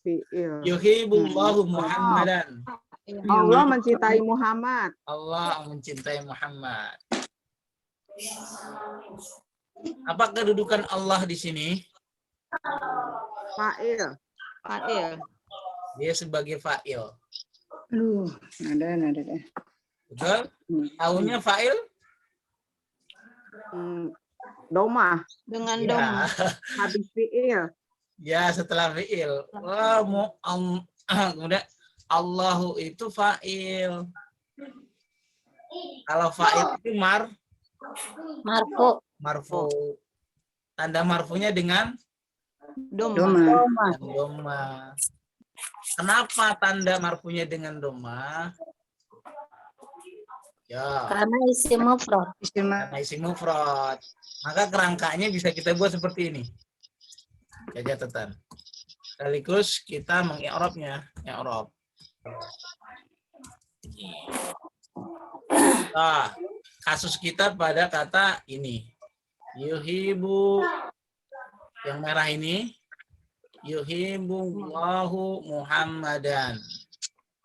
Fiil. Yuhibbullahu Muhammadan. Allah mencintai Muhammad. Allah mencintai Muhammad. Apa kedudukan Allah di sini? Fa'il. Dia sebagai fa'il. Nada deh. Betul? Tahunya fa'il? Doma. Dengan Ya. doma. Habis fiil. Ya, setelah fi'il. Kemudian Allahu itu fa'il. Kalau fa'il itu marfu. Tanda marfunya dengan doma. Kenapa tanda marfunya dengan doma? Ya. Karena isim mufrad. Karena isim mufrad. Maka kerangkanya bisa kita buat seperti ini. Catatan. Sekaligus kita mengi'rabnya. I'rab. Nah, kasus kita pada kata ini. Yuhibu. Yang merah ini. Yuhibbullahu Muhammadan.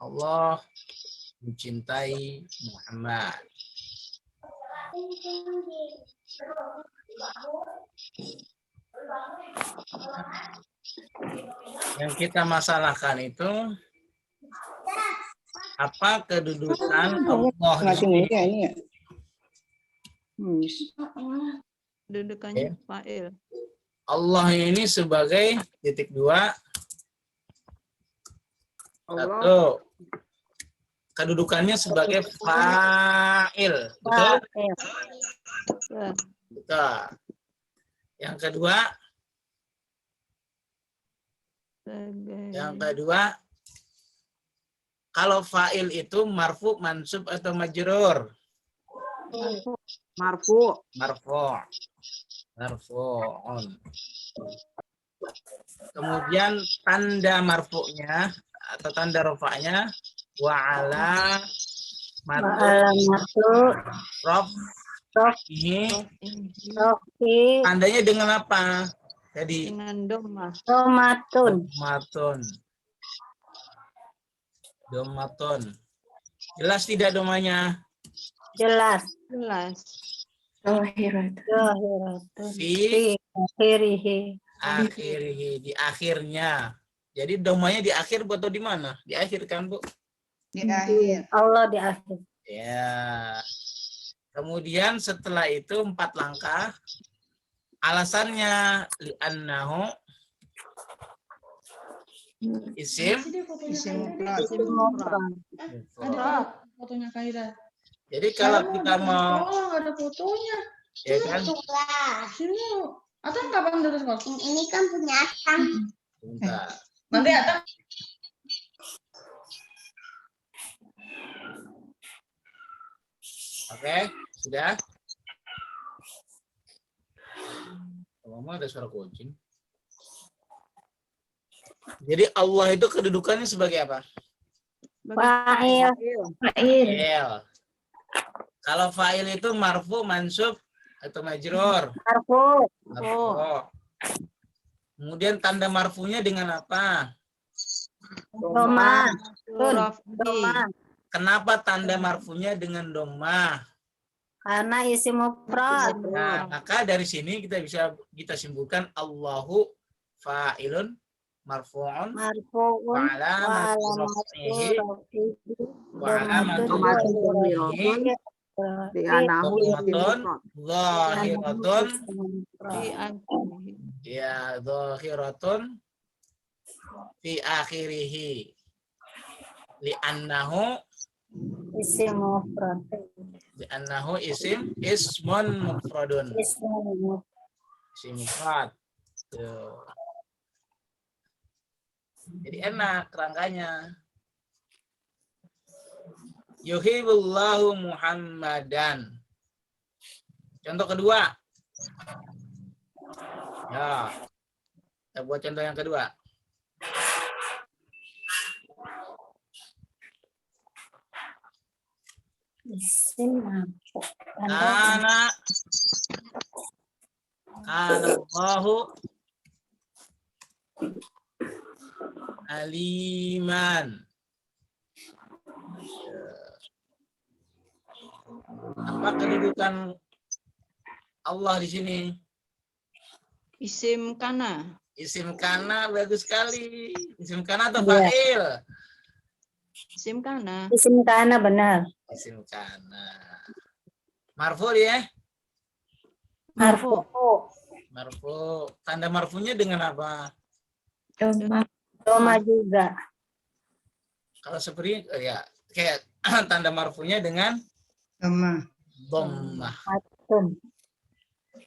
Allah mencintai Muhammad. Yang kita masalahkan itu apa kedudukan Allah di sini? Kedudukannya fa'il. Allah ini sebagai titik dua. Satu. Kedudukannya sebagai fa'il. Betul? Betul. Yang kedua. Kalau fa'il itu marfu, mansub atau majrur? Marfu. Marfu'un. Kemudian tanda marfu'nya atau tanda rafa'nya wa ala tandanya dengan apa? Jadi Dengan doma. Domaton. Jelas tidak domanya? Jelas. Fi akhirihi. di akhirnya. Jadi domanya di akhir atau di mana? Di akhir kan, Bu? Di akhir. Allah di akhir. Ya. Kemudian setelah itu 4 langkah. Alasannya li'annahu isim fotonya Kaira. Jadi kalau kita mau nggak ada fotonya. Ya kan? Sini. Atang kapan dari sekolah? Ini kan punya Atang. Bentar. Nanti Atang. Oke, sudah. Mama ada suara kucing. Jadi Allah itu kedudukannya sebagai apa? Fa'il. Fa'il. Kalau fa'il itu marfu, mansub atau majrur? Marfu. Kemudian tanda marfunya dengan apa? Doma. Kenapa tanda marfunya dengan doma? Karena isim mufrad. Nah, maka dari sini kita simpulkan Allahu fa'ilun marfu'un Marfu'un wa alamatu zahiratun ya zahiratun fi akhirih li'annahu isim mufrad. li'annahu ismun mufradun. Isim mufrad. Jadi enak kerangkanya. Yuhibbullahu Muhammadan. Contoh kedua. Ya. Kita buat contoh yang kedua. Isim Kana Allahu aliman. Apa kedudukan Allah di sini? Isim kana. Isim kana, bagus sekali. Isim kana atau Iya. fa'il? Isim kana. Isim kana benar. Isim kana. Marfu dia? Marfu. Marfu. Tanda marfunya dengan apa? Doma juga. Kalau seperti ya kayak tanda marfunya dengan dhammah. Tum.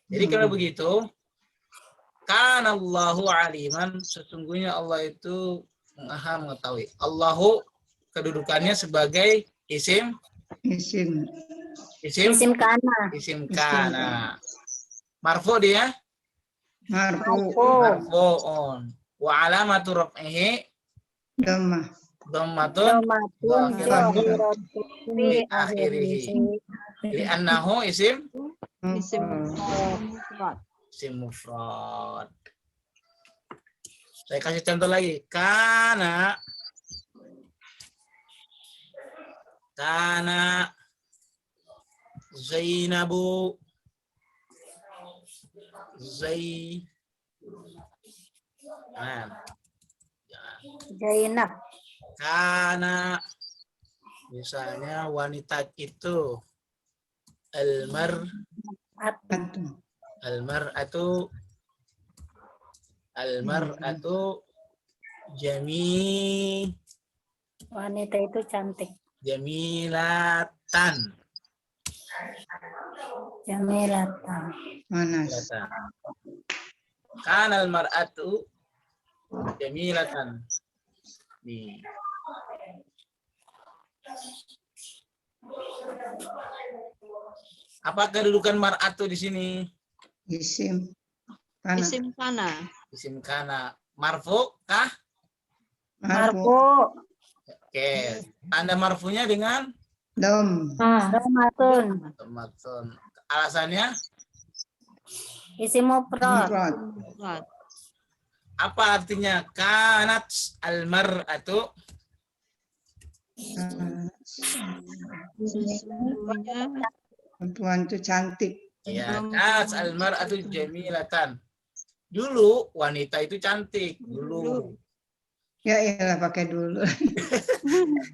Jadi kalau begitu, kana Allahu aliman, sesungguhnya Allah itu Maha mengetahui. Allahu kedudukannya sebagai isim Isim kana. isim kana. Marfu dia? Marfu. Marfu'un. Wa alamatu raf'ihi dhammatun Domatun. Zahiratun. Fi akhirih. akhirih. Li'annahu isim Isim mufrad. isim mufrad. Saya kasih contoh lagi. Kana Zainabu Zainab. Kana misalnya wanita itu almar'atu Wanita itu cantik. jamilatan. Jamilatan. Kana almar'atu jamilatan. Nih. Apa kedudukan mar'atu di sini? Isim kana. Isim kana. Marfu kah? Marfu. Oke. Tanda marfunya dengan Domatun. dhammatun. Alasannya Isim mufrad. Mufrad. apa artinya? Kanat almar'atu Sesungguhnya Perempuan itu cantik. ya, kanat almar'atu jamilatan. Dulu wanita itu cantik dulu. Ya iyalah pakai dulu.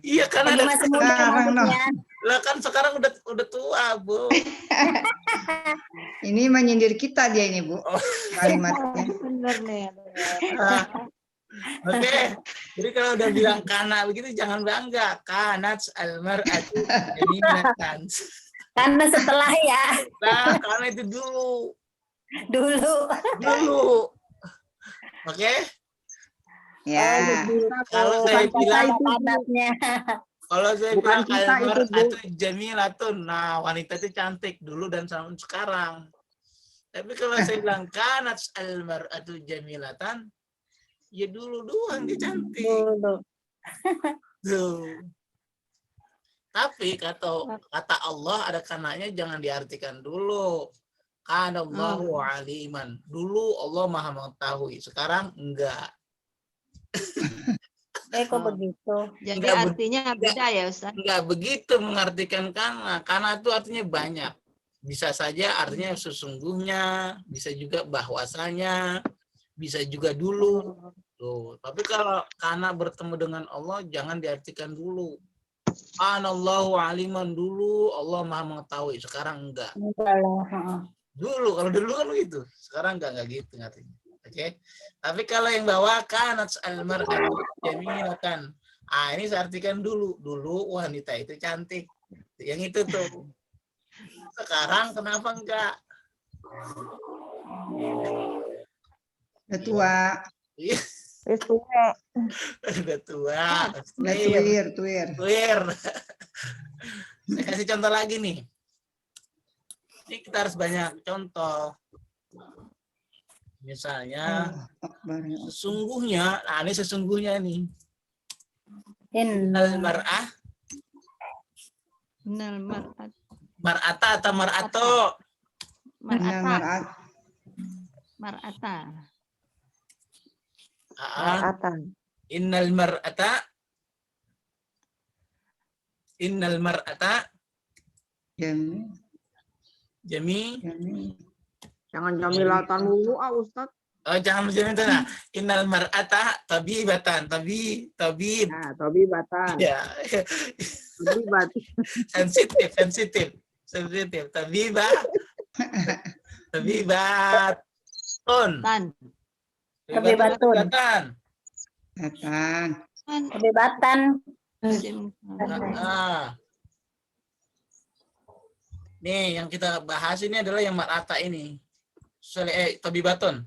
Iya kan Lagi ada masih muda Sekarang, maksudnya. lah kan sekarang udah tua, Bu. Ini menyindir kita dia ini, Bu. Oh. Kalimatnya. bener nih. Nah, oke. Jadi kalau udah bilang kana begitu jangan bangga. Kanat almar'atu jamilatan. Karena setelah ya. Nah, karena itu dulu. Dulu. Oke? Ya. Kalau saya bilang Adatnya. Bukan kita itu, Bu. almar'atu jamilatun. Nah, wanita itu cantik dulu dan sampai sekarang. Tapi kalau saya bilang kanat almar'atu jamilatan, ya dulu doang dia cantik. Dulu. Tuh. Tapi kata Allah ada kananya jangan diartikan dulu. Kana Allahu aliman. Dulu Allah Maha mengetahui, sekarang enggak. Kok begitu? Jadi Enggak, artinya beda ya Ustaz? Enggak begitu mengartikan kana. Kana itu artinya banyak. Bisa saja artinya sesungguhnya, bisa juga bahwasanya, bisa juga dulu. Tuh. Tapi kalau kana bertemu dengan Allah jangan diartikan dulu. Anallahu aliman, dulu Allah Maha mengetahui, sekarang enggak. Dulu kalau dulu kan begitu, sekarang enggak gitu artinya. Oke. Tapi kalau yang bawa kanat almar'atu jamilatan. Ah, ini saya artikan dulu wanita itu cantik. Yang itu tuh. Sekarang kenapa enggak? Udah tua. Iya, Tua. udah tua. Udah tuir. Clear. Saya kasih contoh lagi nih. Ini kita harus banyak contoh. Misalnya, sesungguhnya, nah ini sesungguhnya nih. Al-mar'ah, Innal mar'at. mar'ata atau mar'ato? Mar'ata. Mar'atan. Innal mar'ata Jami. jami. Jangan jamilatan dulu, Ustaz. Oh, jangan macam itu. Innal mar'ata tabibatan. Tabib. Nah, tabibatan. Ya. Tabibat. sensitif. Tabibat. Tan. Tabibatun. Tabibatan. Datang. Kebebasan. Isim Ah. Nih, yang kita bahas ini adalah yang mar'ata ini. Tabibatun.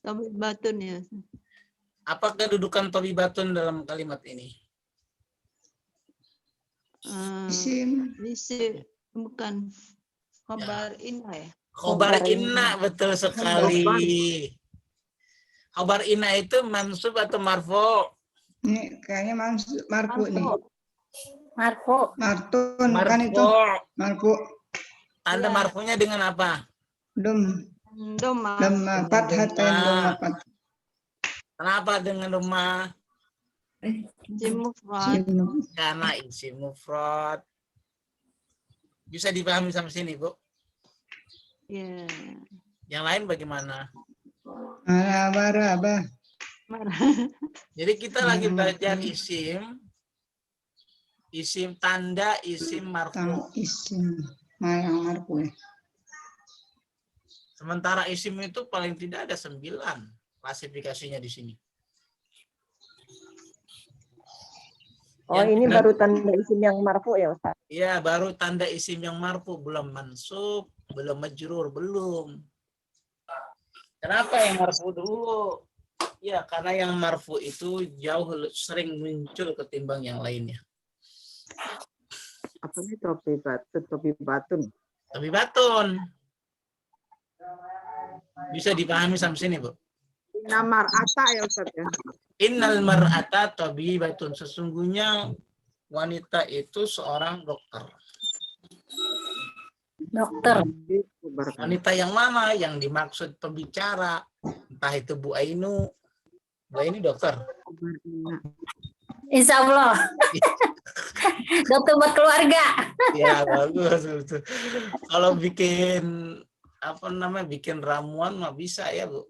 tabibatun ya. Apa kedudukan tabibatun dalam kalimat ini? Isim. Isim bukan kabar inna ya. Khobar inna, betul sekali. Khobar inna itu mansub atau marfu? Ini kayaknya marfu nih. Marfu. Martun kan itu. Marfu. Marfu. Tanda marfunya dengan apa? Dom. Doma. Dom fathatain dom fath. Kenapa dengan rumah? Isim mufrad. Karena isim mufrad. Bisa dipahami sampai sini, Bu? Ya. Yang lain bagaimana? Marah. Marah. Jadi kita lagi belajar isim tanda, isim marfu. Tang isim. Yang marfu ya. Sementara isim itu paling tidak ada 9 klasifikasinya di sini. Oh, Yang ini kita- baru tanda isim yang marfu ya, Ustaz? Ya, baru tanda isim yang marfu, belum mansub, belum majrur, belum. Kenapa yang marfu dulu? Ya, karena yang marfu itu jauh sering muncul ketimbang yang lainnya. Apa nih tabibatun? Tabibatun. Bisa dipahami sampai sini, Bu? Inna mar'ata ya, Ustaz ya. Innal mar'ata tabibatun. Sesungguhnya wanita itu seorang dokter. Dokter. Wanita yang mana yang dimaksud pembicara? Entah itu Bu Ainu. Bu Ainu dokter. Insya Allah. Dokter buat keluarga. Ya, bagus. Betul. Kalau bikin bikin ramuan mah bisa ya, Bu.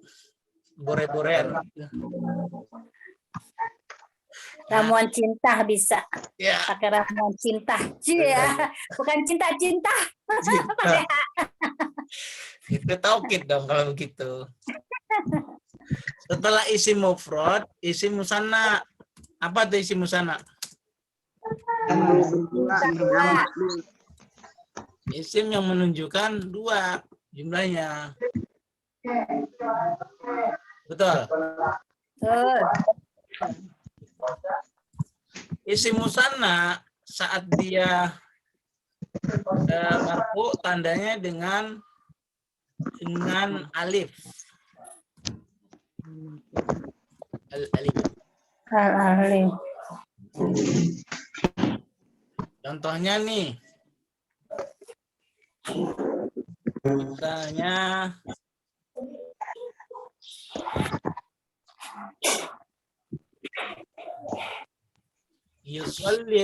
Bore-borean. Ramuan cinta bisa. Ya, Pakai ramuan cinta. Iya. Bukan cinta-cinta. cinta. Itu taukid dong kalau begitu. Setelah isim mufrad, isim musanna. Apa tuh isim musanna? Isim yang menunjukkan 2 jumlahnya. Betul. Tuh. Isim musanna saat dia marfu tandanya dengan alif. Alif. Al-alim. Contohnya nih. Misalnya yusolli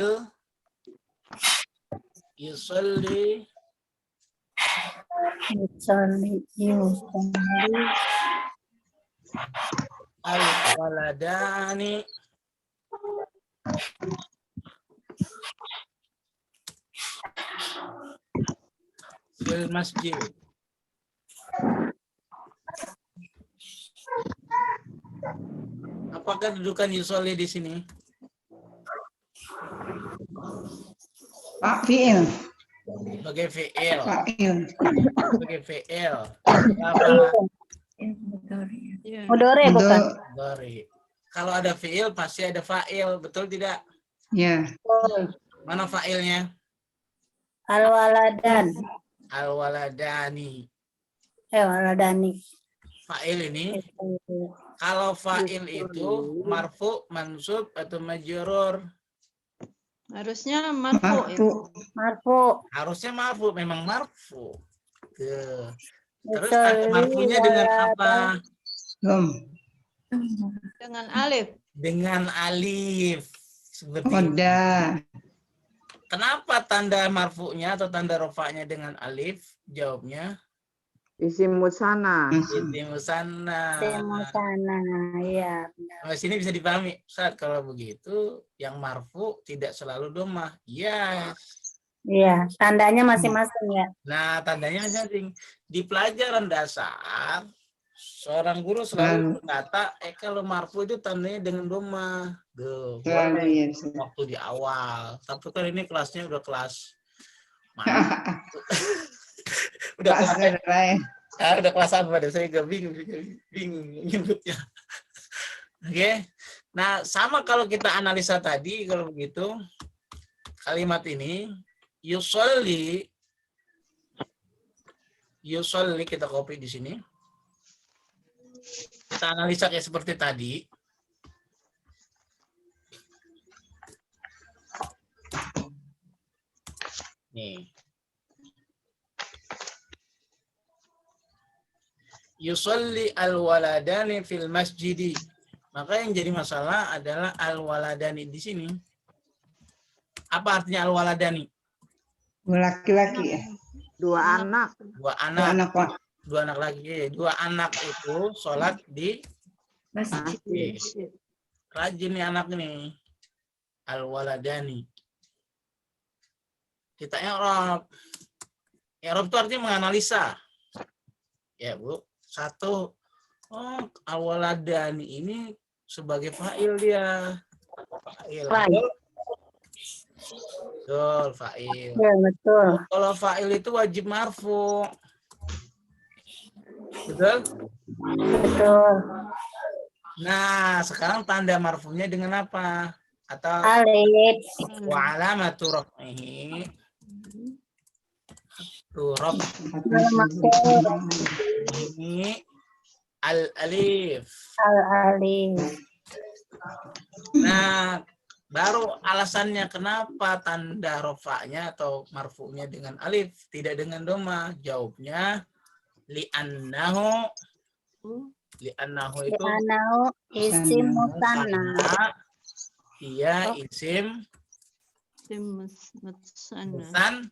al-waladani fil masjid. Apakah kedudukan yusolli di sini? Pak fi'il. Sebagai fi'il. Fa'il. Sebagai fi'il. Apa? Ya. Mudore bukan? Dari. Kalau ada fi'il pasti ada fa'il, betul tidak? Ya. Mana fa'ilnya? Al-waladan. Al-waladani. Waladani. Fa'il ini, kalau fa'il itu marfu, mansub, atau majrur. Harusnya marfu ya. Marfu. Marfu. Harusnya marfu, memang marfu. Tuh. Terus Betul. tanda marfunya dengan apa? Dom. Dengan alif. dengan alif. Seperti ini. Oda. Kenapa tanda marfu'nya atau tanda rofa'nya dengan alif? Jawabnya Isim musana. isim musanna. Semusana. Iya. Nah, sini bisa dipahami, Ustaz, kalau begitu yang marfu tidak selalu domah. Yes. Iya. Tandanya masing-masing ya. Nah, tandanya masing-masing. Di pelajaran dasar, seorang guru selalu berkata, kalau marfu itu tandanya dengan domah. Tuh, Selalu boleh ya. Ustaz. waktu di awal. Tapi kan ini kelasnya udah kelas mana? udah kelas, udah kelas apa deh? Saya gak bingung nyebutnya. Oke. Nah, sama kalau kita analisa tadi, kalau begitu kalimat ini yusolli kita copy di sini. Kita analisa kayak seperti tadi. Nih. Yusolli al-waladani fil masjidi. Maka yang jadi masalah adalah al-waladani di sini. Apa artinya al-waladani? Laki-laki ya. Dua anak. Dua Dua anak. anak Pak. Dua anak lagi. Dua anak itu sholat di masjid. Rajin nih anak ini. Al-waladani. Kita i'rab. I'rab itu artinya menganalisa. Ya, Bu. Satu, al-waladani ini sebagai fa'il dia. Fa'il. Fa'il. Betul, fa'il. Iya, betul. Kalau fa'il itu wajib marfu. Betul? Betul. Nah, sekarang tanda marfunya dengan apa? Atau Alif. wa alamatu raf'ihi. Ini al-alif. Al-alif. Nah, baru alasannya kenapa tanda rofa'nya atau marfu'nya dengan alif, tidak dengan doma. Jawabnya li'annahu itu Li'anau isim musanna. karena dia isim Musanna.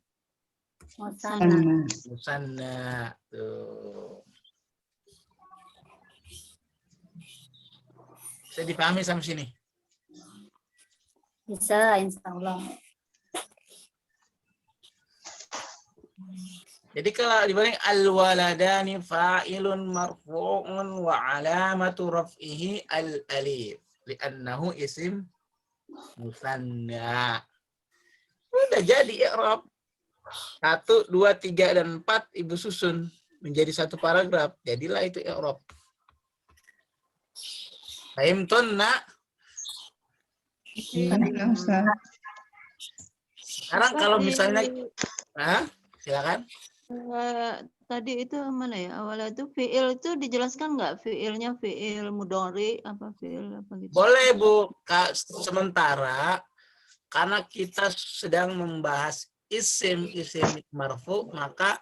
Musanna. musanna. Tuh. Bisa dipahami sampai sini? Bisa, insya Allah. Jadi kalau dibanding al-waladani fa'ilun marfu'un wa alamatu raf'ihi al-alif li'annahu isim musanna. Udah jadi i'rab. 1, 2, 3 dan 4 Ibu susun menjadi satu paragraf. Jadilah itu i'rab. Fahimtun, Nak? Iya, Ustaz. Sekarang kalau misalnya silakan. Tadi itu mana ya? Awalnya itu fiil itu dijelaskan nggak? Fiilnya fiil mudhari apa fiil apa gitu? Boleh, Bu. Sementara karena kita sedang membahas isim marfu, maka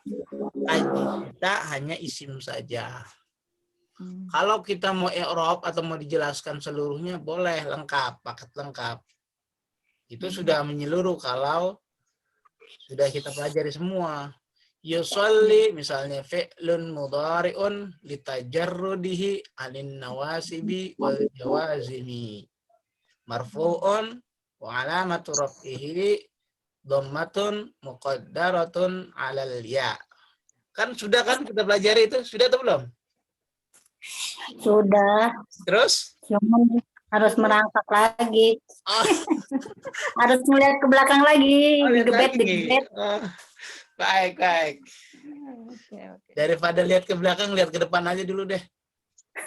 kita hanya isim saja. Kalau kita mau i'rab atau mau dijelaskan seluruhnya, boleh lengkap, paket lengkap. Itu sudah menyeluruh kalau sudah kita pelajari semua. Yusolli misalnya fi'lun mudhari'un litajarrudihi 'anil nawasibi wal jawazimi. Marfu'un wa 'alamatu raf'ihi dhammatun muqaddaratun 'alal ya. Kan sudah kan kita pelajari itu? Sudah atau belum? Sudah. Terus? Cuman harus merangkak lagi. Oh. Harus melihat ke belakang lagi. Oh, lihat Digebet, lagi. digebet. Oh, baik. Oke. Daripada lihat ke belakang, lihat ke depan aja dulu deh.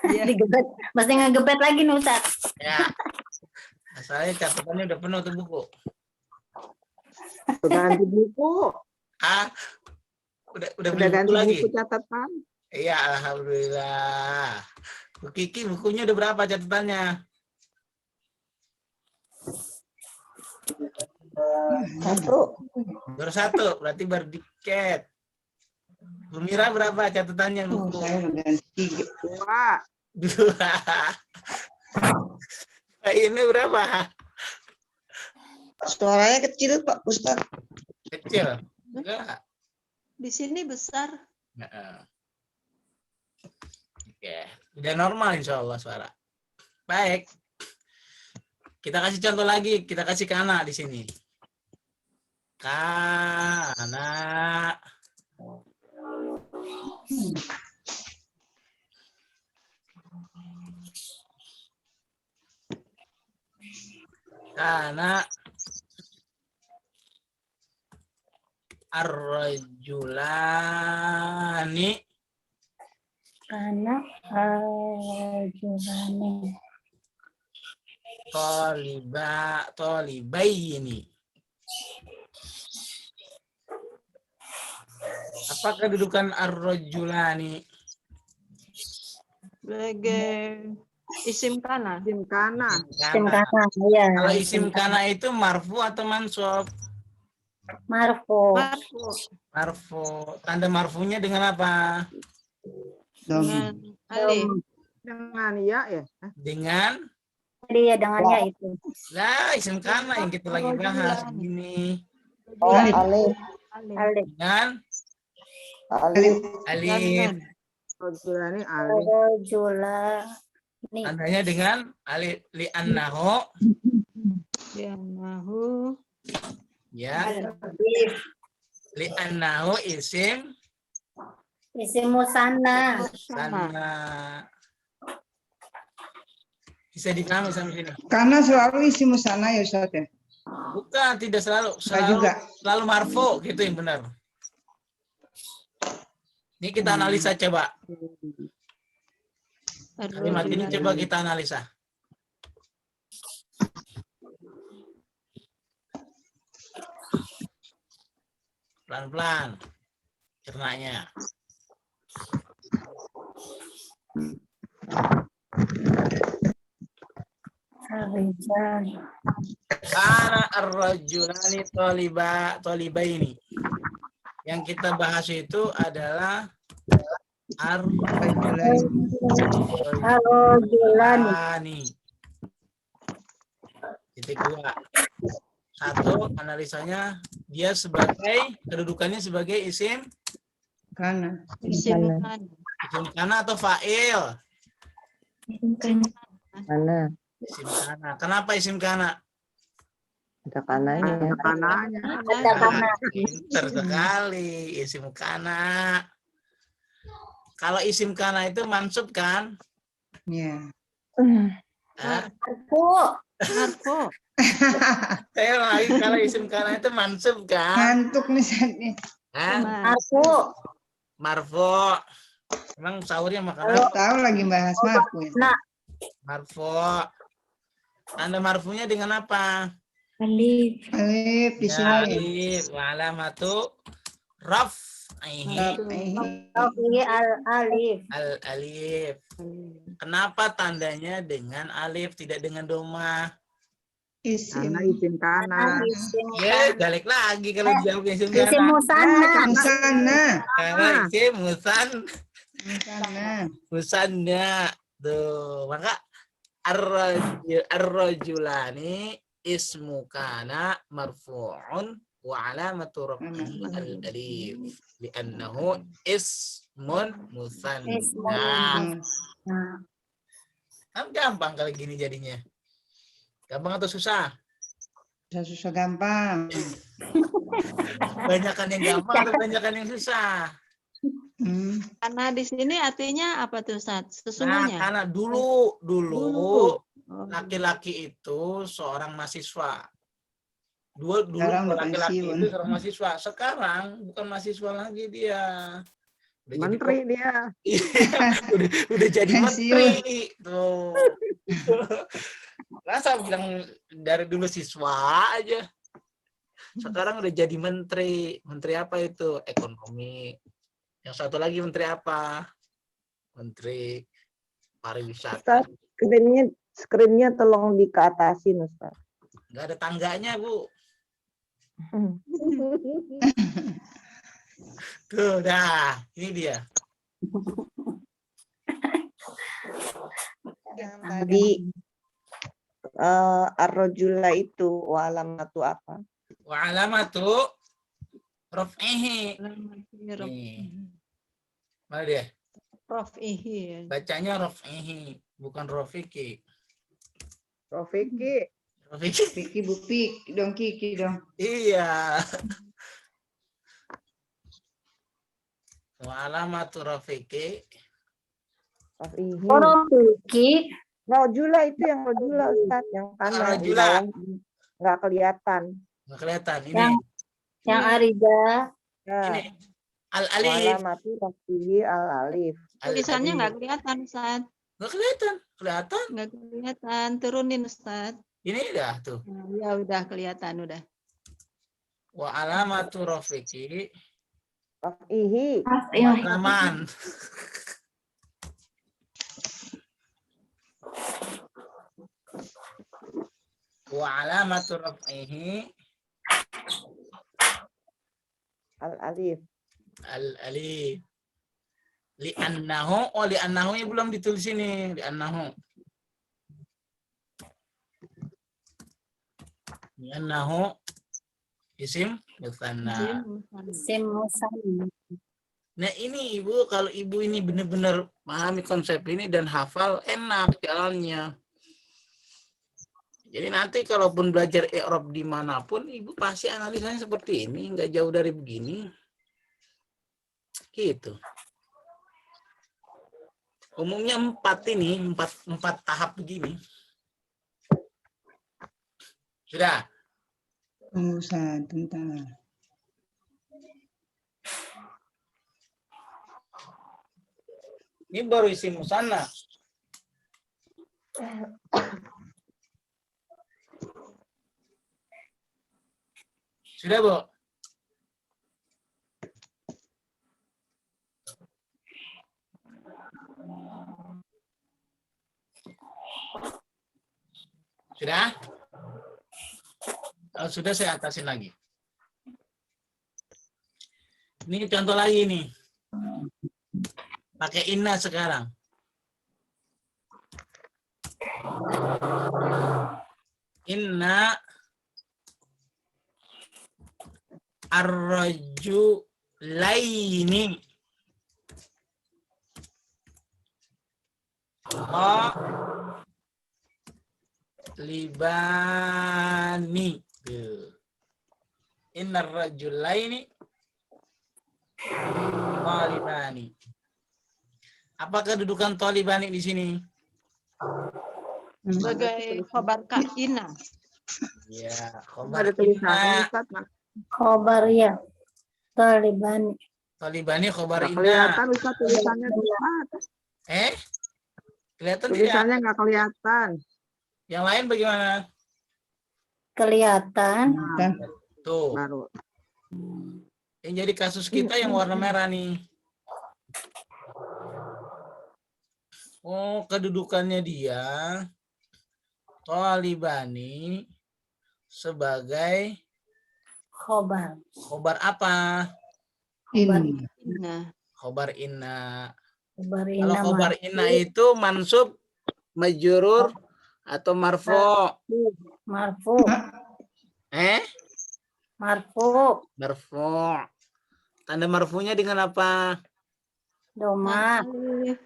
Digebet. Mesti ngegebet lagi nih, Ustaz. Ya. Masalahnya catatannya udah penuh tuh buku. Udah ganti buku. Udah Udah beli buku ganti lagi. buku catatan. Iya, alhamdulillah. Bu Kiki, bukunya udah berapa catatannya? 1. Baru 1, berarti baru dikit. Bu Mira berapa catatannya buku? Saya udah 3. 2. 2. Ini berapa? Suaranya kecil Pak Ustaz. Kecil. Enggak. Di sini besar. Heeh. Oke, udah normal insya Allah suara. Baik. Kita kasih contoh lagi, kita kasih kana di sini. Kana. Kana ar-rajulani Karena rajulani. tolibaini. Apa kedudukan ar-rajulani? Sebagai isim kana. Isim kana. Isim Kana. kana, ya. Kalau isim kana itu marfu atau mansub? Marfu. Marfu. Marfu. Tanda marfunya dengan apa? Dengan alif. Dengan ya. Dengan Jadi ya dengannya itu. lah isim kana yang kita lagi bahas begini. Alif. Alif. Alif. Alif. Dengan Alif. alif. Rajulani alif. Rajulani. Tandanya dengan alif li'annahu Yanahu. ya. Alif. Li'annahu isim Isim musanna. Sana. sana. Bisa dipahami sampai sini? Karena selalu isi musana ya Ustaz ya. Bukan, tidak selalu. Enggak juga. Selalu marfu, gitu yang benar. Ini kita analisa coba. Kalimat ini coba kita analisa. Pelan-pelan. Cernanya. Rijal. Kana ar-rajulani tolibaini. Yang kita bahas itu adalah Rajulani. Titik 2. Satu, analisanya dia sebagai kedudukannya sebagai isim Karena Isim kana. isim kana atau fa'il. Mana? Isim kana. Kenapa isim kana? Ada kananya. Ada kananya. Ada kana. Pinter sekali isim kana. Kalau isim kana itu mansub kan? ya. Hah? Marfu. Marfu. Saya lagi kalau isim kana itu mansub kan? Ngantuk nih Ustaz nih. Hah? Marfu. Marfu. Emang sahurnya makanan Tahu lagi bahas marfu ya. Nah, marfu. Tanda marfunya dengan apa? alif. Alif di Ya, sini. alif wa alamatu raf'ihi Alif. al-alif. Kenapa tandanya dengan alif tidak dengan doma? Karena Isim isim kana. Isim Ya, balik lagi kalau jawab isim Isim kana. musanna. musana. Karena isim Musana. musanna. Tuh, maka ar-rajulani ismu kana marfu'un wa alamatu raf'ihi al-alif li'annahu ismun musanna. Nah, Kan gampang kalau gini jadinya. Gampang atau susah? Susah gampang. Banyakan yang gampang atau banyakan yang susah? Karena di sini artinya apa tuh Ustaz? Nah, Sesungguhnya. karena dulu Oh. laki-laki itu seorang mahasiswa. Dulu Sekarang udah laki-laki pensiun. itu seorang mahasiswa. Sekarang bukan mahasiswa lagi dia. Udah jadi Menteri dia. udah jadi Pensiun. menteri. Tuh. Masa bilang dari dulu siswa aja. Sekarang udah jadi menteri. Menteri apa itu? Ekonomi. Yang satu lagi menteri apa? Menteri pariwisata. Ustaz, screen-nya tolong dikeatasin, Ustaz. Nggak ada tangganya, Bu. Tuh, dah. Ini dia. Tadi Ar-rajula itu wa alamatu apa? Wa alamatu raf'ihi. Alamati Mana dia? raf'ihi. Bacanya raf'ihi, bukan rafiki. Rofiki. Rafiki. Piki Bu Pik dong, Kiki dong. Iya. Wa alamatu rafiki. Rafihi. Orang Turki. Rajula itu yang rajula Ustaz, yang kanan di Rajula. bawah nggak kelihatan. Nggak kelihatan ini. Yang Arida. Ya. Ini al Wa alif. alamatu rafihi al-alif. Tulisannya nggak kelihatan, Ustaz. Nggak kelihatan. Kelihatan. Nggak kelihatan. Turunin, Ustaz. Ini dah tuh. Nah, ya udah kelihatan udah. Wa alamatu rafiki. Rafihi. Raman. Wa alamatu raf'ihi Al-alif. al-alif. Li'annahu, oh li'annahu ini belum ditulis ini, li'annahu. Li'annahu isim mutsanna. Sim Musan. Nah ini Ibu, kalau Ibu ini benar-benar memahami konsep ini dan hafal, enak jalannya. Jadi nanti kalaupun belajar i'rab dimanapun, Ibu pasti analisanya seperti ini, nggak jauh dari begini. Gitu. Umumnya empat tahap begini. Sudah? Tunggu sebentar. Ini baru isim musanna. Sudah, Bu? Sudah? Kalau sudah saya atasin lagi. Ini contoh lagi nih. Pakai inna sekarang. Inna ar-rajulaini libani. Inna ar-rajulaini talibani. Apa kedudukan talibani di sini? Sebagai khabar kaina. Ya, Ada khobar tulisannya inna. Ustaz, Mas. Khobar ya. Taliban. Talibani khobar Nggak inna. kelihatan Ustaz tulisannya Ustaz. Kelihatan tidak? Tulisannya nggak kelihatan. Yang lain bagaimana? Kelihatan. Dan Tuh. Baru. Yang jadi kasus kita yang warna merah nih. Oh, kedudukannya dia talibani sebagai Khobar. khobar apa? ini. Nah, Khobar inna. Khobar Kalau inna khobar inna itu mansub, majrur atau marfu. marfu. Marfu. Marfu. Tanda marfunya dengan apa? Doma. alif.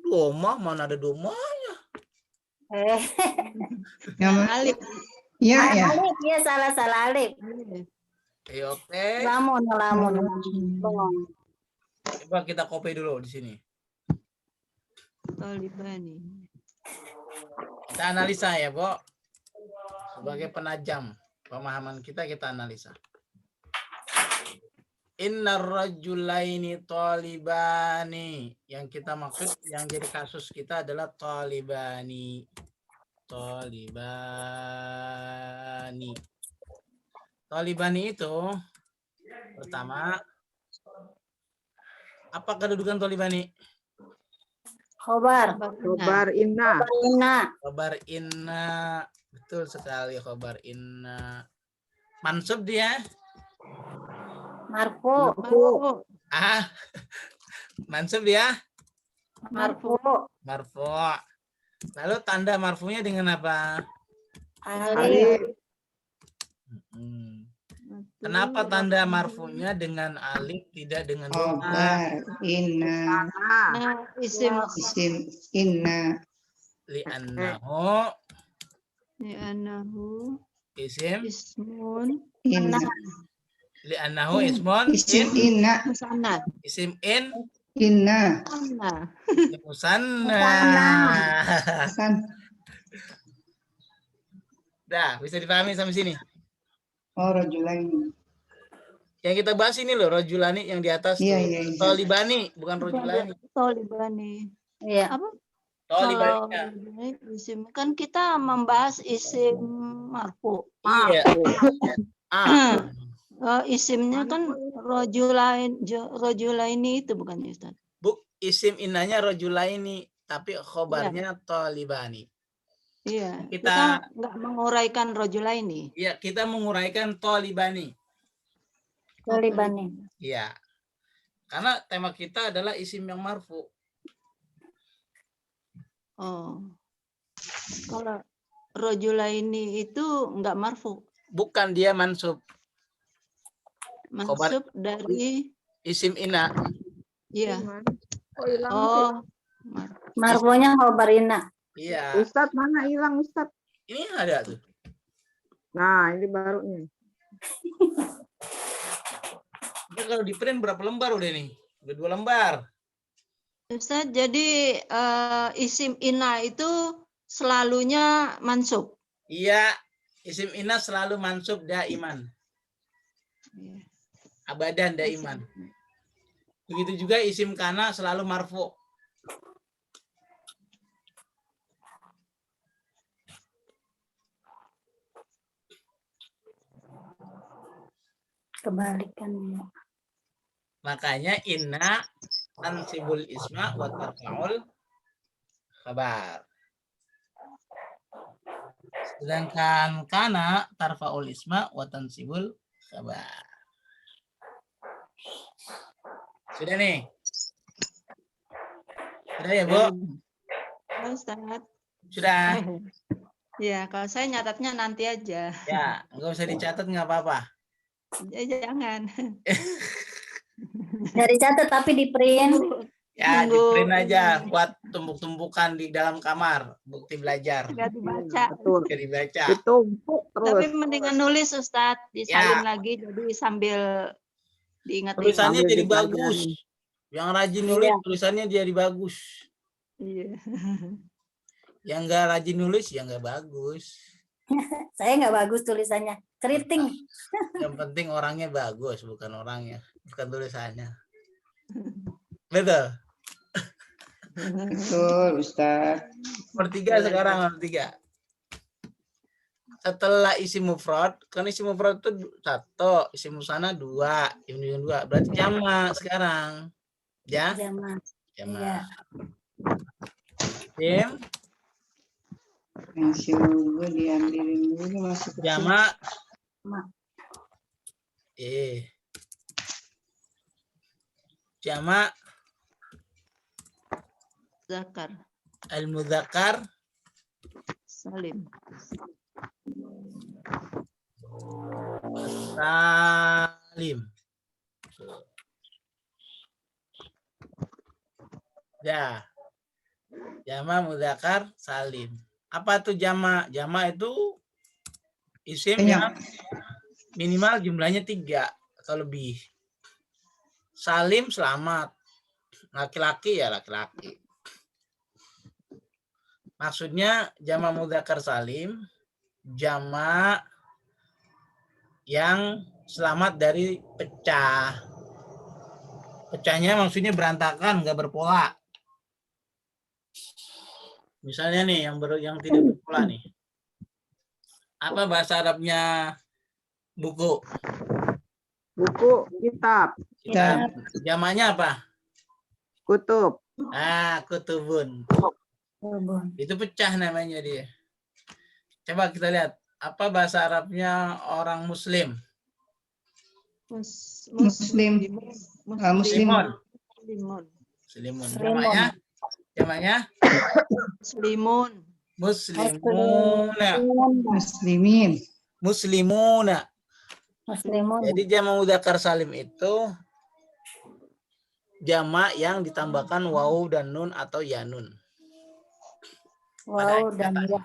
Doma, mana ada doma? Yang mana? Alif. Ya, ya. Alif ya, salah alif. Oke. Lamun. Coba kita copy dulu di sini. Talibani. Kita analisa ya, Bo. Sebagai penajam pemahaman kita analisa. Innar rajulaini talibani. Yang kita maksud, yang jadi kasus kita adalah talibani. Talibani. Talibani itu pertama, apa kedudukan talibani? Khobar. Khobar inna. Inna. Khobar inna. Betul sekali, khobar inna. Mansub dia? Marfu. Marfu. Mansub dia? Marfu. Marfu. Lalu tanda marfunya dengan apa? Alif. Hmm. Kenapa tanda marfunya dengan alif tidak dengan doma? Khobar inna. Nah, Nah, isim Isim inna. Li'annahu li'annahu isim ismun Inna. li'annahu ismun Isim inna. musanna. isim in Inna. Musanna. musanna. Hasan. Dah, bisa dipahami sampai sini. Oh, rajulaini. Yang kita bahas ini loh, rojulani yang di atas Iya, tuh. iya, iya. Tolibani, bukan rojulani. Tolibani. Iya. Apa? Tolibani. Kalau isim kan kita membahas isim marfu. Iya. Isimnya kan rojulaini itu bukan ya, Ustaz? Isim innanya rojulaini, tapi khobarnya tolibani. Iya. Kita- Kita nggak menguraikan rojulaini. Iya, kita menguraikan tolibani. Tolibani. Iya. Karena tema kita adalah isim yang marfu. Oh. Kalau rojulaini itu nggak marfu. Bukan, dia mansub. Khobar. Mansub dari Isim inna. iya. kok hilang sih? Oh. Marfunya khobarina. Iya. Ustadz mana hilang Ustadz? Ini ada tuh. Nah, ini baru nih. Ini kalau di print berapa lembar udah nih? Udah 2 lembar. Ustaz, jadi isim ina itu selalunya mansub. Iya, isim inna selalu mansub daiman. Iya. Abadan daiman. Begitu juga isim kana selalu marfu. Kebalikannya. Makanya inna tansibul isma wa tarfa'ul khabar. Sedangkan kana tarfa'ul isma wa tansibul khabar. Sudah nih? Sudah ya, Bu? Ya, Ustaz. Sudah? Ya, kalau saya nyatatnya nanti aja. Ya, nggak usah dicatat, nggak apa-apa. Ya, jangan. Dari catat tapi di print. Ya, di Nunggu print aja ini. buat tumpuk-tumpukan di dalam kamar, bukti belajar. Nggak dibaca. Betul. Nggak dibaca. Ditumpuk Tapi terus. mendingan nulis Ustaz, disalin lagi jadi sambil diingat-ingat. Tulisannya Sambil jadi dipelajari. bagus. Yang rajin nulis, tulisannya jadi bagus. Iya. Yang nggak rajin nulis, ya nggak bagus. Saya nggak bagus tulisannya. Keriting. Yang penting orangnya bagus, bukan orangnya, bukan tulisannya. Betul. Betul, Ustaz. Nomor 3 sekarang, nomor 3. Setelah isi mufrad, kan isi mufrad itu 1, isi musana 2, ini 2. Berarti jamak sekarang. Ya? Jamaah. Jamak. Iya. Isim Pensil gue diambilin dulu masuk ke sini. jamak. Jamak. Jamak Zakar, al-mudzakkar Salim. salim. Ya. Jamak mudzakkar salim. Apa tuh jamak? Jamak itu isim Banyak. yang minimal jumlahnya 3 atau lebih. Salim selamat. Laki-laki ya laki-laki. Maksudnya jamak mudzakkar salim, jamak yang selamat dari pecah. Pecahnya maksudnya berantakan, nggak berpola. Misalnya nih yang tidak berpola nih. Apa bahasa Arabnya buku? Buku, kitab, Kita jamaknya apa? kutub. Kutubun. Kebun. Itu pecah namanya dia. Coba kita lihat apa bahasa Arabnya orang Muslim. Muslim. Muslim. Muslimun. Muslimun. Muslimun. Muslimun. Namanya Jamaknya Muslimun. muslimuna. Muslimin. Muslimuna. Muslimun. Jadi jamak mudzakkar salim itu jamak yang ditambahkan waw dan nun atau ya nun. Wow dan ya.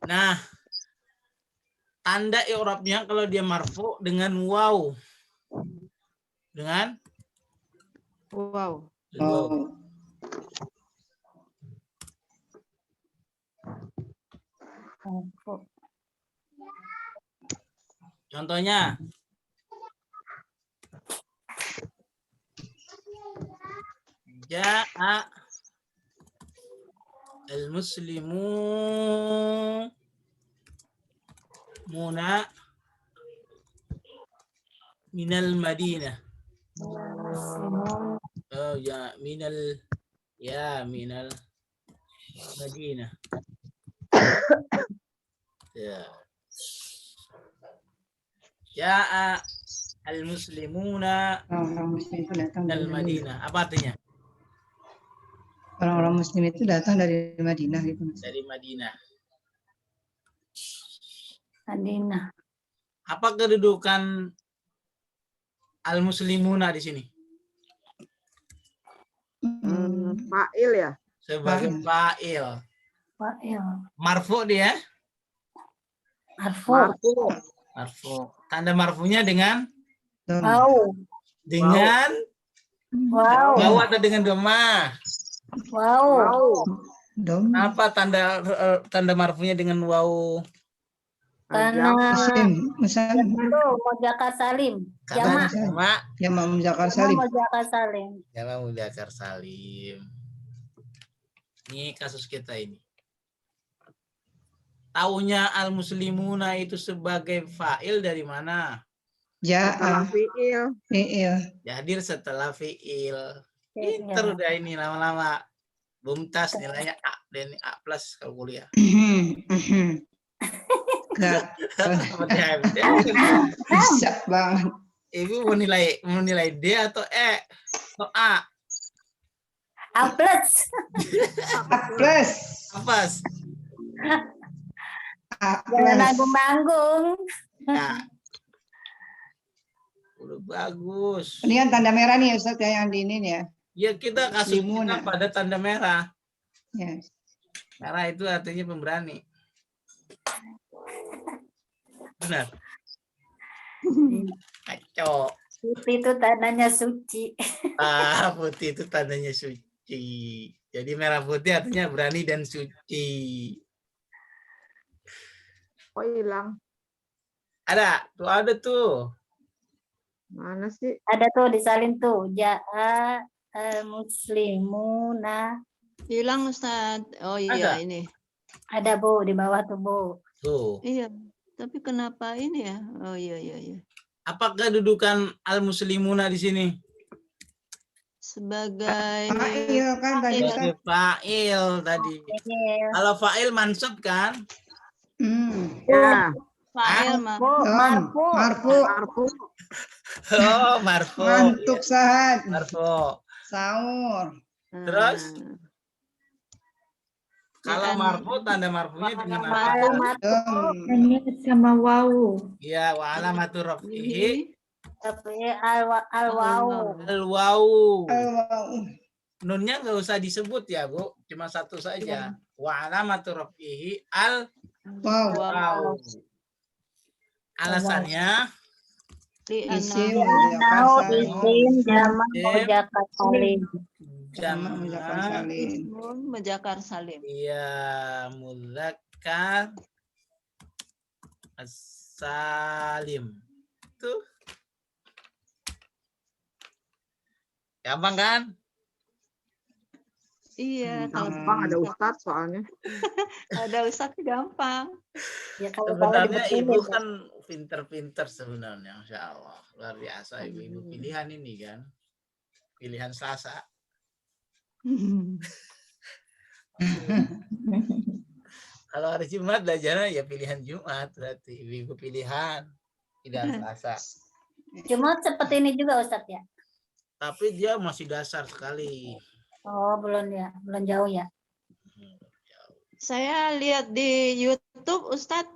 Nah, tanda i'rabnya kalau dia marfu dengan waw. Dengan Wow. waw. Oh. Contohnya ja'a al-muslimuna minal Madinah. Oh ya, minal Madinah. Ya. Ja'a al-muslimuna Orang-orang Muslim itu datang minal dari Madinah. Apa artinya? Orang-orang Muslim itu datang dari Madinah gitu. Mas. Dari Madinah. Madinah. Apa kedudukan al-muslimuna di sini? Fa'il ya. Sebagai fa'il. Fa'il. Marfu dia. Marfu. Marfu. Tanda marfunya dengan Wow. dengan Wow. waw atau dengan doma. Wow. Dom. Apa tanda marfunya dengan waw? Karena Muslim. itu Mudzakkar salim. Karena Jamak. jamak Jamak Mudzakkar Jamak salim. Mudzakkar salim. jamak mudzakkar salim. Ini kasus kita ini. Taunya al-muslimuna itu sebagai fa'il dari mana? Setelah Ja'a. fi'il. Fi'il. Hadir setelah fi'il. Iya. Pinter udah ini lama-lama. Bumtas nilainya A dan A+ kalau kuliah. Gak Seperti AMD. bisa banget. Ibu mau nilai D atau E atau A? A plus. A plus. Apa? A Jangan plus. nanggung-nanggung. Nah. Udah bagus. Ini kan tanda merah nih Ustaz ya, yang di ini nih ya. Ya kita kasus kita Muslimuna. pada tanda merah. Ya. Merah itu artinya pemberani. Benar. Kacau. Putih itu tandanya suci. Putih itu tandanya suci. Jadi merah putih artinya berani dan suci. Oh hilang. Ada tuh. Mana sih? Ada tuh disalin tuh. Ja'a muslimuna. Hilang Ustaz. Oh Ada? iya ini. Ada Bu di bawah tuh Bu. Tuh. Iya. Tapi kenapa ini ya? Oh iya. Apa kedudukan al-muslimuna di sini? Sebagai Fa'il kan tadi Ustaz. Sebagai fa'il tadi. Kalau fa'il mansub kan? Ya. fa'il mah. Bu, marfu. Marfu. Marfu. Oh, marfu. Mantuk sahat. Marfu. Sahur. Terus? Nah, Kalau Dan- marfu tanda marfunya dengan apa? Alamat Dom. sama wow. Ya, wa alamatu raf'ihi tapi al-waw. al-wawu. Al-waw. Nunnya nggak usah disebut ya, Bu. Cuma satu saja. Wa alamatu raf'ihi Wow. al-wawu. Alasannya Isim Nau Mudzakkar salim. isim jamak mudzakkar salim. Jamak Mudzakkar jamak salim. Mudzakkar salim. iya mudzakkar salim. Tuh. Gampang kan? Iya, kalau Gampang ada Ustadz soalnya. ada Ustaz gampang. Ya kalau Sebenarnya dibetulin, ibu Pak. kan pinter-pinter sebenarnya, Masya Allah. Luar biasa ibu-ibu pilihan ini kan. Pilihan Selasa. Kalau hari Jumat belajarnya ya pilihan Jumat berarti ibu-ibu pilihan Selasa. Cuma seperti ini juga Ustadz ya. Tapi dia masih dasar sekali. Oh, belum ya, belum jauh ya. Saya lihat di YouTube Ustadz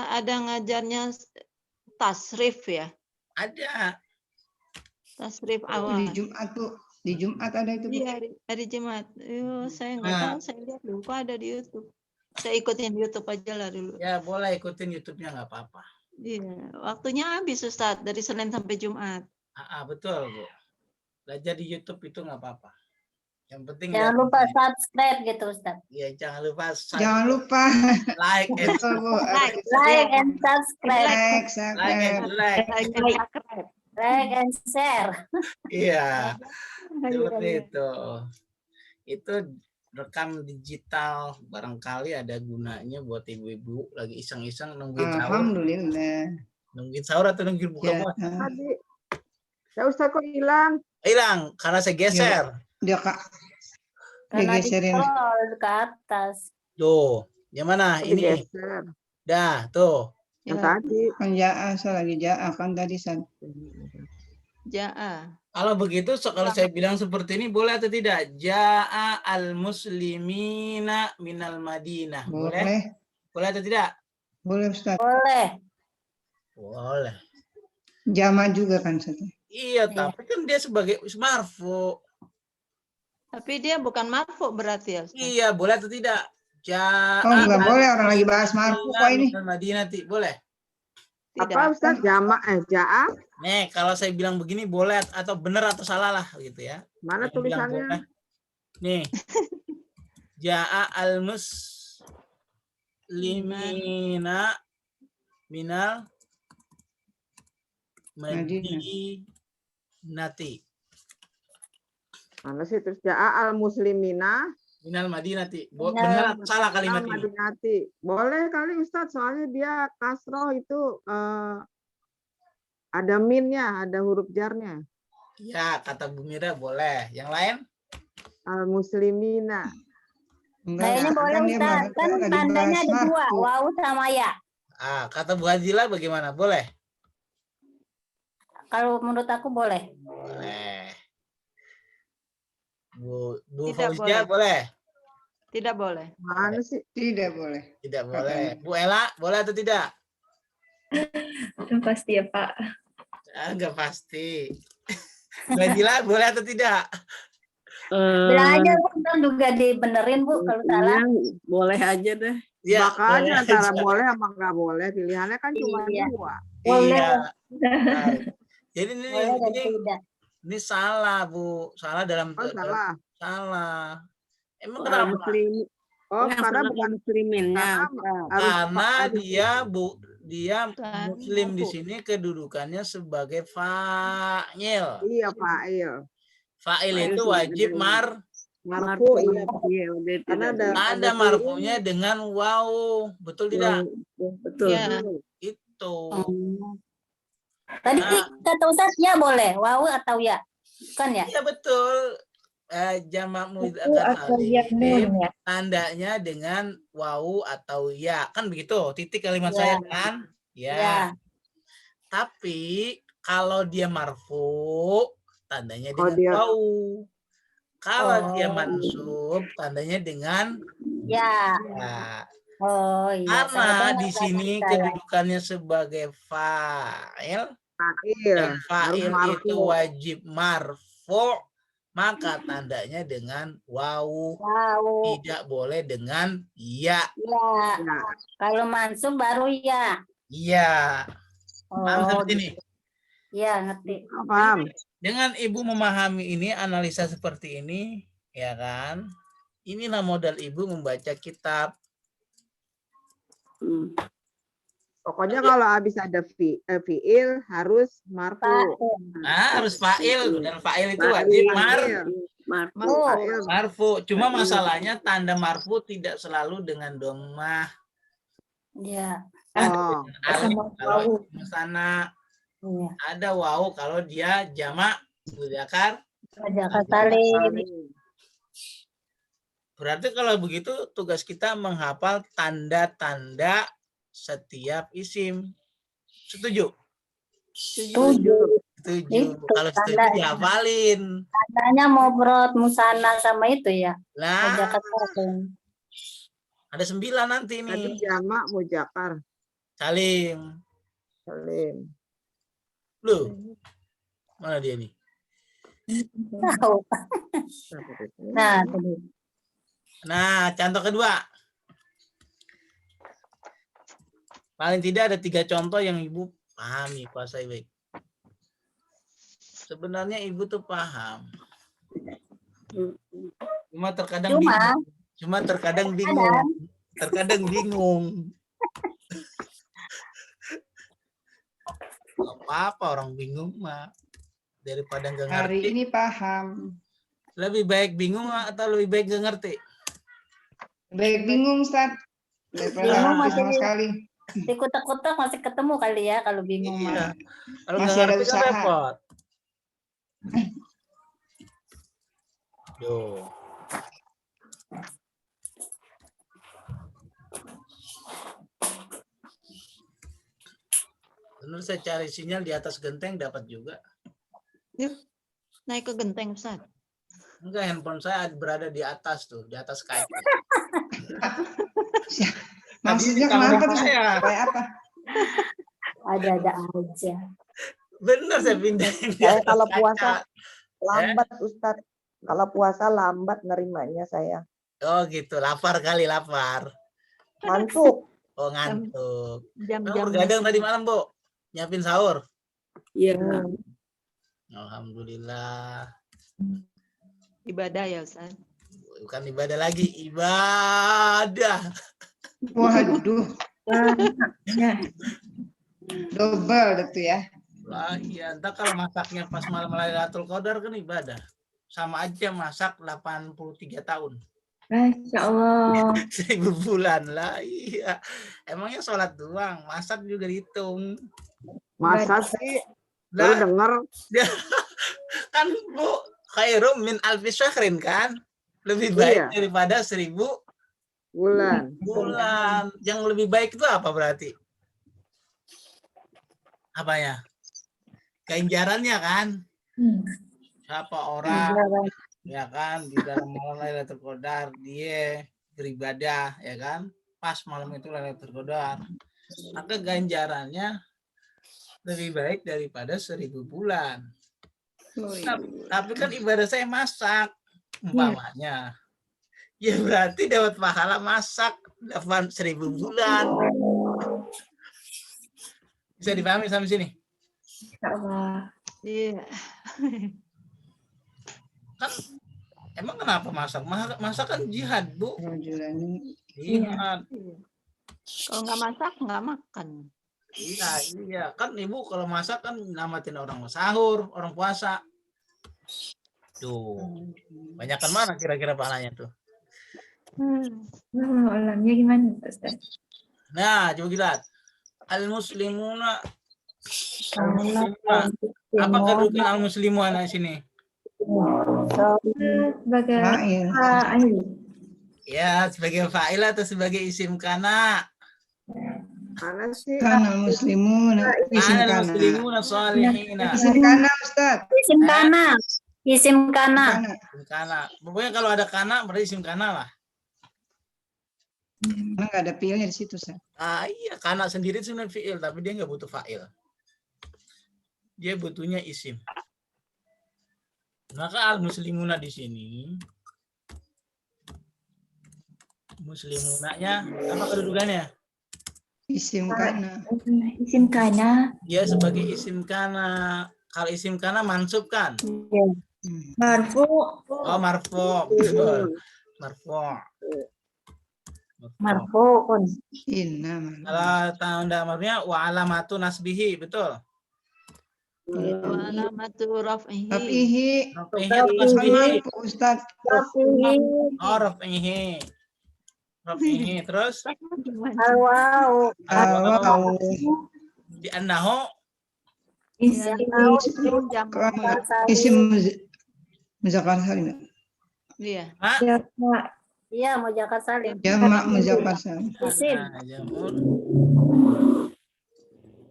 ada ngajarnya tasrif ya, Ada. tasrif Di awal. Jumat tuh, di Jumat ada itu. Bu. Iya, hari Jumat. Saya nggak Nah. tahu, saya lihat lupa ada di YouTube. Saya ikutin YouTube aja lah dulu. Ya boleh ikutin YouTube-nya nggak apa-apa. Iya, waktunya habis Ustadz dari Senin sampai Jumat. Betul Bu. Belajar di YouTube itu nggak apa-apa. Yang penting Jangan lihat lupa videonya. subscribe gitu, Ustaz. Ya jangan lupa Jangan lupa. like and Betul, Bu. Like. Like and subscribe. Like, like subscribe. and like. Like and share. Iya, seperti Iya. itu. Itu rekam digital barangkali ada gunanya buat ibu-ibu lagi iseng-iseng nungguin sahur. Alhamdulillah. Nungguin sahur atau nungguin buka Ya, puasa? Tadi. Ya Ustaz kok hilang? Hilang karena saya geser. dia Kak. Karena Digeserin. di-scroll ke atas. Tuh, yang mana? Ini. Digeser. Dah, tuh. Yang Ya, tadi. Kan Ja'a, saya lagi Ja'a kan tadi San. Ja'a. Kalau begitu, kalau saya bilang seperti ini, boleh atau tidak? Ja'a al-muslimina minal Madinah. Boleh? Boleh. Boleh atau tidak? Boleh Ustaz. Boleh. Boleh. Jama juga kan Ustaz. Iya, tapi kan dia sebagai marfu. Tapi dia bukan marfu berarti ya Ustadz? Iya, boleh atau tidak? Ja'a Oh, nggak boleh orang lagi bahas marfu kok ini. minal Madinah, boleh? Tidak. Apa Ustaz? Ja'a? Nih, kalau saya bilang begini boleh atau benar atau salah lah gitu ya. Mana Yang bilang tulisannya? boleh. Nih. Ja'a al-muslimina minal Madinati. Mana sih terus Ja'a al-muslimina Minal Madinati. Minal Benar atau salah kalimat ini? Madinati. Boleh kali Ustaz, soalnya dia kasroh itu ada minnya, ada huruf jarnya. Ya, kata Bu Mira boleh. Yang lain? Al-muslimina. Nah, ini boleh kan dia Ustaz. bahas- Kan lagi tandanya bahas ada dua, marfu. waw sama ya. Kata Bu Hajila bagaimana? Boleh? Kalau menurut aku boleh. Boleh. Bu Tidak Fauzia boleh? Tidak boleh. Mana sih? Tidak boleh. Tidak boleh. Bu Ella boleh atau tidak? Itu pasti ya Pak. Enggak pasti. Bu Hajila boleh atau tidak? Bilang aja Bu, ntar juga dibenerin Bu kalau salah. Boleh aja deh. Ya, Makanya boleh antara aja. boleh sama nggak boleh. Pilihannya kan cuma Iya. dua. Iya. Baik. Jadi Boleh dan tidak. ini salah Bu, salah dalam Oh salah. salah. Emang Soal kenapa? muslim. Oh Yang karena salah bukan musliminnya. Karena dia Bukan muslim di marfu. sini kedudukannya sebagai fa'il. iya fa'il. Fa'il Fa'il itu juga wajib ada. Marfu iya. Iya, udah Karena tidak. ada marfunya dengan waw. Betul tidak? Betul. Ya. Itu. Tadi Nah. kata Ustaz ya boleh, waw atau ya. Kan ya? Iya betul. Jamak Itu atau yang mudzakkar nun ya. tandanya dengan waw atau ya. Kan begitu titik kalimat Ya. saya kan? Ya. Ya. Tapi kalau dia marfu tandanya Kalau dengan dia- waw. Kalau dia Oh. mansub tandanya dengan Ya. ya. Oh iya. Karena Saya di dengar sini saya. kedudukannya sebagai fa'il Fa'il. dan fa'il Harus itu marfu. wajib marfu, maka tandanya dengan waw, Wow. tidak boleh dengan ya. Ya. Ya. Kalau mansub baru ya. Iya. Paham Oh, seperti ini? ya ngerti. Oh, paham. Dengan Ibu memahami ini, analisa seperti ini, ya kan? Inilah modal Ibu membaca kitab. Pokoknya kalau habis ada fi'il harus marfu. Pak. Harus fa'il dan fa'il itu Fa'il. wajib Marfu. Oh. Fa'il. marfu. Cuma masalahnya tanda marfu tidak selalu dengan dhammah. Ya. Oh. Alif Sama kalau wawu. sana Iya. ada waw kalau dia jamak mudzakkar. Jakarta Salim. Berarti kalau begitu tugas kita menghafal tanda-tanda setiap isim. Setuju? Setuju. setuju. Itu Kalau setuju tandanya. dihafalin. Tandanya Mobrot, Musana sama itu ya. Nah, Mojakat ada 9 nanti Tadi nih. jamak mujakar. Salim. Salim. Loh, mana dia nih? tahu. Nah, tadi. Nah, contoh kedua. Paling tidak ada 3 contoh yang Ibu pahami, kuasai baik. Sebenarnya Ibu tuh paham. Cuma terkadang Cuma bingung. Cuma terkadang bingung. Terkadang bingung. Gak apa-apa orang bingung mah. Daripada nggak Hari ngerti. ini paham. Lebih baik bingung atau lebih baik nggak ngerti? Baik bingung, Ustaz. Daripada Bingung ngerti masih sama sekali. dikutak-kutak masih ketemu kali ya kalau bingung mah. Iya. Kalau nggak Masih ada ngerti kan usaha. repot. Duh. Benar saya cari sinyal di atas genteng dapat juga. Naik ke genteng, Ustaz. Enggak, handphone saya berada di atas tuh, di atas kaca. Maksudnya Tadi di kamar kenapa tuh? saya. Supaya apa? Ada aja. Bener saya pindahin di Saya atas kalau kaca. puasa lambat Ustadz. Kalau puasa lambat nerimanya saya. Oh gitu, lapar kali, lapar. Ngantuk. Oh ngantuk. Kamu Jam-jam bergadang tadi malam, Bu? Nyiapin sahur? Iya. Alhamdulillah. ibadah ya, Ustaz. Bukan ibadah lagi, ibadah. Waduh, Ya. double itu ya. Lah iya, entah kalau masaknya pas malam Lailatul Qadar kan ibadah. Sama aja masak 83 tahun. Masya Allah. 1000 bulan lah, iya. Emangnya sholat doang, masak juga dihitung. Masa sih? Baru Nah, denger. kan Bu, khairum min alfi syahrin kan? Lebih baik Iya. daripada 1000 Bulan. bulan. Yang lebih baik itu apa berarti? Apanya? Ganjarannya kan? Siapa orang ya kan di dalam malam Lailatul Qadar dia beribadah ya kan? Pas malam itu Lailatul Qadar. Maka ganjarannya lebih baik daripada 1000 bulan. Tapi kan ibadah saya masak umpamanya. Ya berarti dapat pahala masak 1000 bulan. Bisa dipahami sampai sini? Insya Allah. Iya. Kan emang kenapa masak? Masak kan jihad, Bu. Rajulani. Jihad. Kalau nggak masak, nggak makan. Iya, iya. Kan Ibu kalau masak kan namatin orang sahur, orang puasa. Tuh. Banyakan mana kira-kira pahalanya tuh? Alamnya gimana, Ustaz? Nah, coba kita lihat. Al-muslimuna. Apa kedudukan al-muslimuna di sini? Sebagai Fa'il. fa'il. Ya, sebagai fa'il atau sebagai isim kana? Mana sih? Kana muslimun. Isim Ana kana. al-muslimuna salihina. Isim kana, Ustaz. Isim kana. Isim kana. Kana. Isim kana. Pokoknya kalau ada kana berarti isim kana lah. Karena nggak ada fiilnya di situ, Ustaz. Ah iya, kana sendiri sebenarnya fi'il, tapi dia nggak butuh fa'il. Dia butuhnya isim. Maka al-muslimuna di sini muslimunanya apa kedudukannya? Isim kana. Isim kana. Dia sebagai isim kana. Kalau isim kana mansub kan? Marfu. Oh, marfu. Betul. Marfu. Marfu'un. Inna. Kalau tanda marfu'nya wa alamatu nasbihi, betul? Wa alamatu raf'ihi. Rafihi. Rafihi atau nasbihi? Marfu, Ustaz. Rafihi. Oh, rafihi. Rafihi. Terus Al-waw. Wow. di annahu Isim. Isim muzakkar salim. Iya. Jamak. Iya, Mujakat Salim. Jamak muzakkar salim. Isim. Nah, jamur.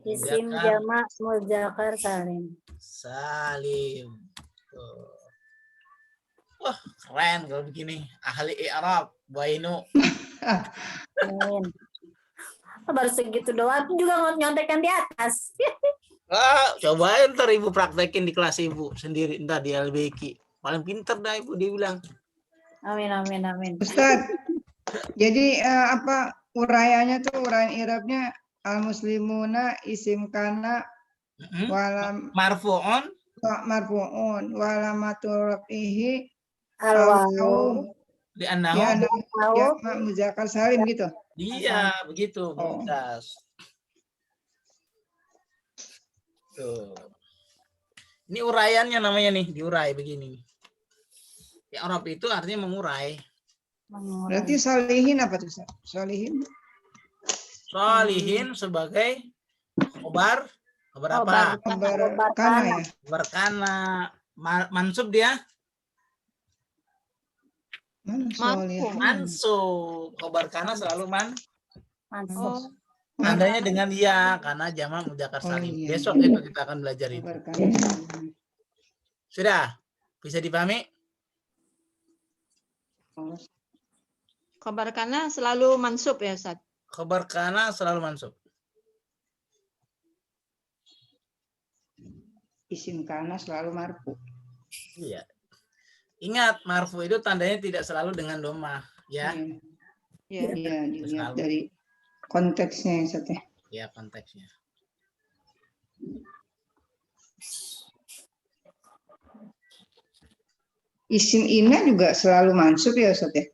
Isim Muzakkar jamak muzakkar salim. salim. Tuh. Wah, keren kalau begini. Ahli i'rab, Wainu. Amin. Baru segitu doang, aku juga nyontekan di atas. Cobain ntar ibu praktekin di kelas ibu sendiri ntar di LBK. Paling pinter dah ibu dia bilang. Amin, amin, amin. Ustaz, jadi apa uraiannya tuh uraian i'rabnya al-muslimuna isim kana Mm-mm. walam Marfu'un marfu'un walamatul rafihi Al-wawu, di annahu. ya wawu, jamak muzakkar salim gitu. Iya, begitu, Oh. Mumtaz. Tuh. Ini uraiannya namanya nih, diurai begini. I'rab itu artinya mengurai. Berarti solihin apa tuh? Ustaz? Solihin. Solihin sebagai khobar apa? Kabar kana ya. Khobar kana. Mansub dia? Mana Marfu. solihin? Mansub. Khobar kana selalu mansub. tandanya dengan ya karena jamak mudzakkar Oh, salim. iya. Besok itu kita akan belajar itu. Kabar kana. Sudah? Bisa dipahami? Khabar kana selalu mansub ya, Ustaz. Khobar kana selalu mansub. Isim kana selalu marfu. Iya. Ingat, marfu itu tandanya tidak selalu dengan domah, ya. Ya. Iya, dilihat Selalu. dari konteksnya ya, Ustaz ya. Ya, konteksnya. Isim ina juga selalu mansub ya, Ustaz ya.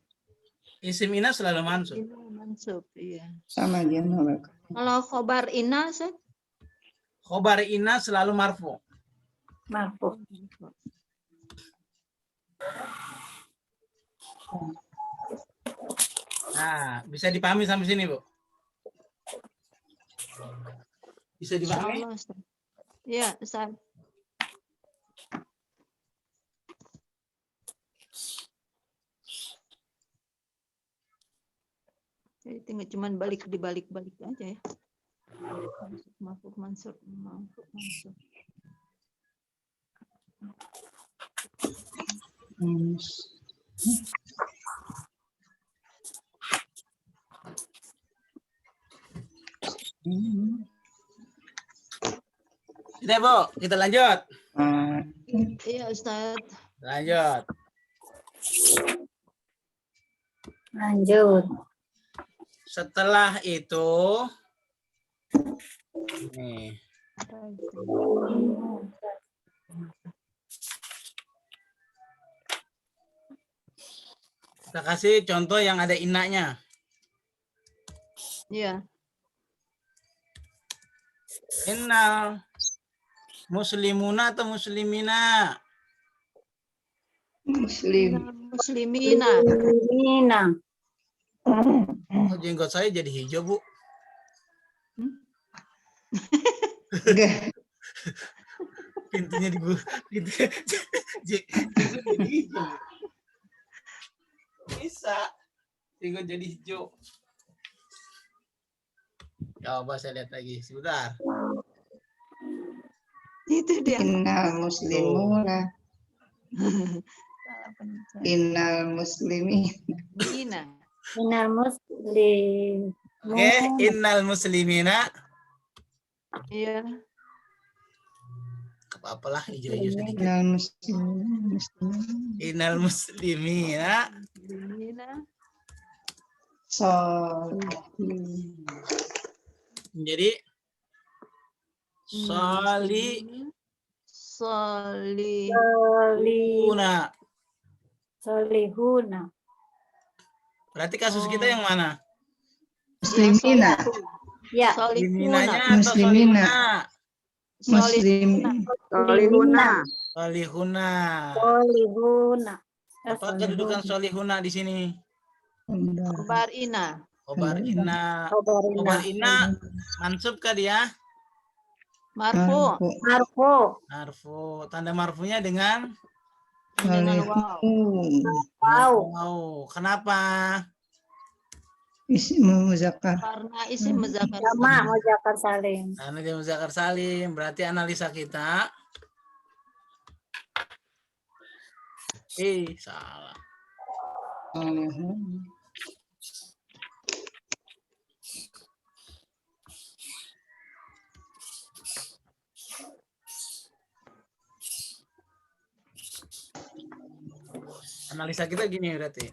Isim ina selalu mansub. Ini mansub, iya. Sama aja mereka. Kalau khobar ina, Ustaz? Khobar ina selalu marfu. Marfu. Nah, bisa dipahami sampai sini, Bu? Bisa dipahami? Insyaallah, Ustaz. Iya, Ustaz. Jadi tinggal cuman dibalik-balik aja ya. Mansub, mansub, mansub, mansub. Sudah, Bu. Kita lanjut. Iya, Ustaz. Lanjut. Lanjut. Setelah itu nih, kita kasih contoh yang ada inanya. Iya. Innal muslimuna atau muslimina? Muslim. Muslimina. Mina. Oh, jenggot saya jadi hijau, Bu. Enggak. Pintunya dibuka. Jadi hijau. Bisa. Jenggot jadi hijau. Coba saya lihat lagi. Sebentar. Itu dia. Innal muslimuna. Salah pencet. Innal muslimin. Mina. Minal muslim. Oke, innal muslimina. Iya. Apa-apalah hijau-hijau sedikit. Innal muslimin. Innal muslimina. Muslimina. Solihin. Jadi salihuna. Solihuna. Berarti kasus kita yang mana? Muslimina. Ya. Musliminanya atau Muslimina. solihuna? Muslim. Solihuna. Solihuna. Solihuna. Apa kedudukan solihuna di sini? Khabar ina. Khobar inna. Khobarina. Khobar inna mansub kah dia? Marfu. Marfu. Marfu. Tanda marfunya dengan Dengan waw. Wow. wow. Kenapa? Isim muzakkar. Karena isim muzakkar Jama muzakkar salim. Karena dia muzakkar salim, berarti analisa kita salah. Analisa kita gini berarti.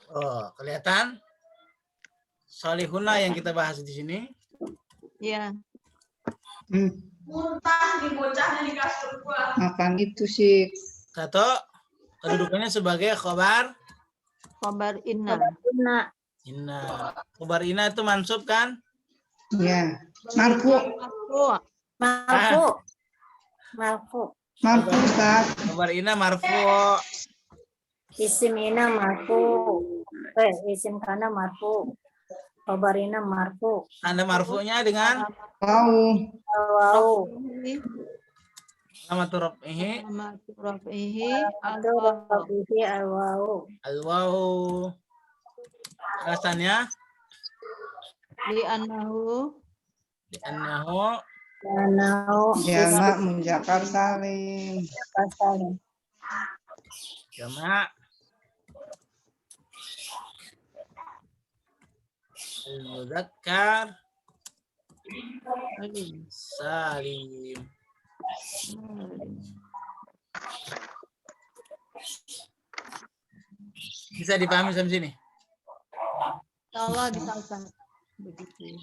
Oh, kelihatan? Solihuna yang kita bahas di sini. ya. Makan itu sih. Satu, kedudukannya sebagai khobar Khobar inna. Inna. inna. Khobar inna itu mansub kan? Ya. Marfu. Marfu. Marfu. Marfu Ustaz. Khobar inna marfu. Isim ina marfu. Isim kana marfu. Khabarina marfu. Tanda marfu'nya dengan Wow. Wow. alamat raf'ihi Rafihi Atau rafihi al-waw. al-waw. Alasannya li'annahu annahu Anau Jama muzakkar salim. salim. jama' al-mudzakkar salim. Bisa dipahami sampai sini? Allah misalkan begitu.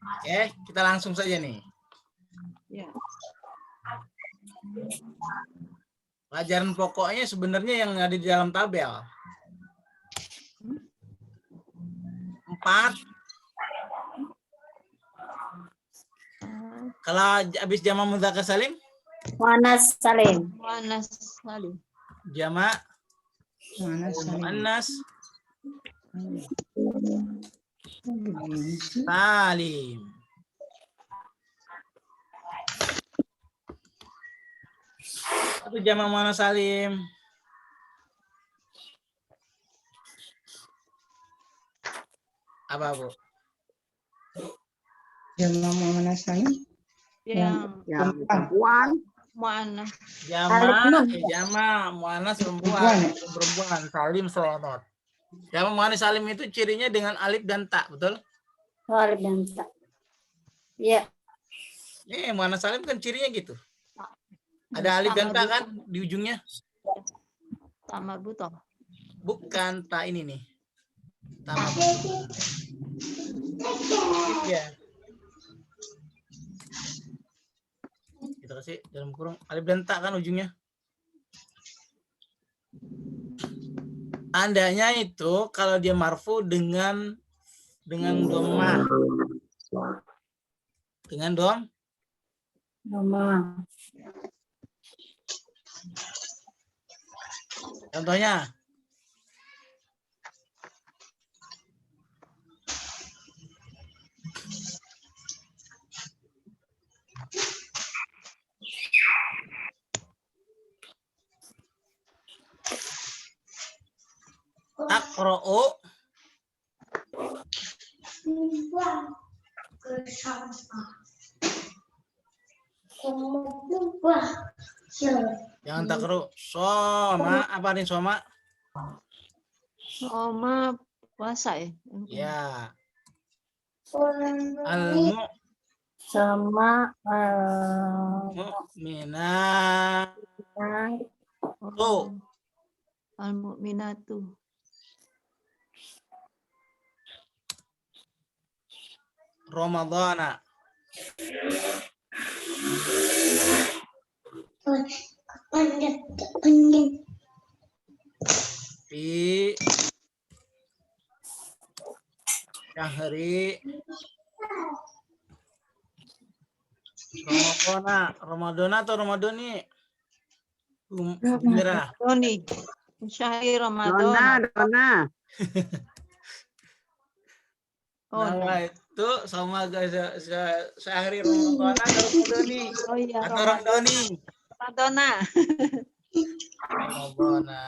Oke, kita langsung saja nih. Ya. Pelajaran pokoknya sebenarnya yang ada di dalam tabel. 4. Kalau habis jama' mudzakkar salim, Muannas salim. Muannas salim. jama' Mana salim? muannas Begini sih. salim. Itu jama' muannas salim. Apa, Bu? Jama mana salim? Yang Yang perempuan muannas. Jama' muannas Perempuan ya? perempuan salim selamat. Jama' muannas salim itu cirinya dengan alif dan ta, betul? Walid dan ta. Ya. Muannas salim kan cirinya gitu. Ada alif dan ta kan di ujungnya? Sama butoh. Bukan ta ini nih. Ta ya. Kita kasih dalam kurung alif dan ta kan ujungnya. Tandanya itu kalau dia marfu dengan dhammah. Dengan Nama. contohnya taqra'u jangan taqra'u soma apa nih soma Soma puasa ya. ya al Sama mu'minat Al-mu'minatu. Ramadhana fi syahri Ramadhana atau Ramadhani Mira Doni. Syahri Ramadan. Dona. nama itu itu sama sehari Ramadan atau Ramadhani Oh iya, atau Ramadhani. Ramadana. Ramadhana.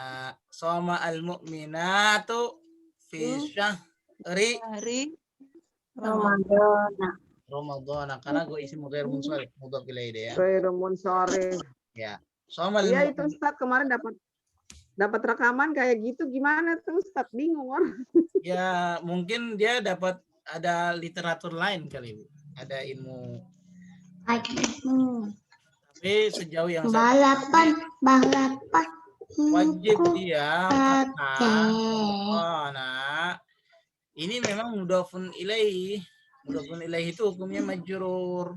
Sama al-mu'minatu fi syahri Hari Ramadan. Ramadhana. Karena gue isi ghair munsharif mudhaf ilaih deh ya. Khairumun sore. Ya. Sama Iya itu Ustadz kemarin dapat rekaman kayak gitu gimana tuh Ustadz, bingung orang. ya mungkin dia dapat ada literatur lain kali Bu. Ada ilmu. Tapi sejauh yang saya balapan. wajib dia nah ini memang mudhafun ilaih. Mudhafun ilaih itu hukumnya majrur.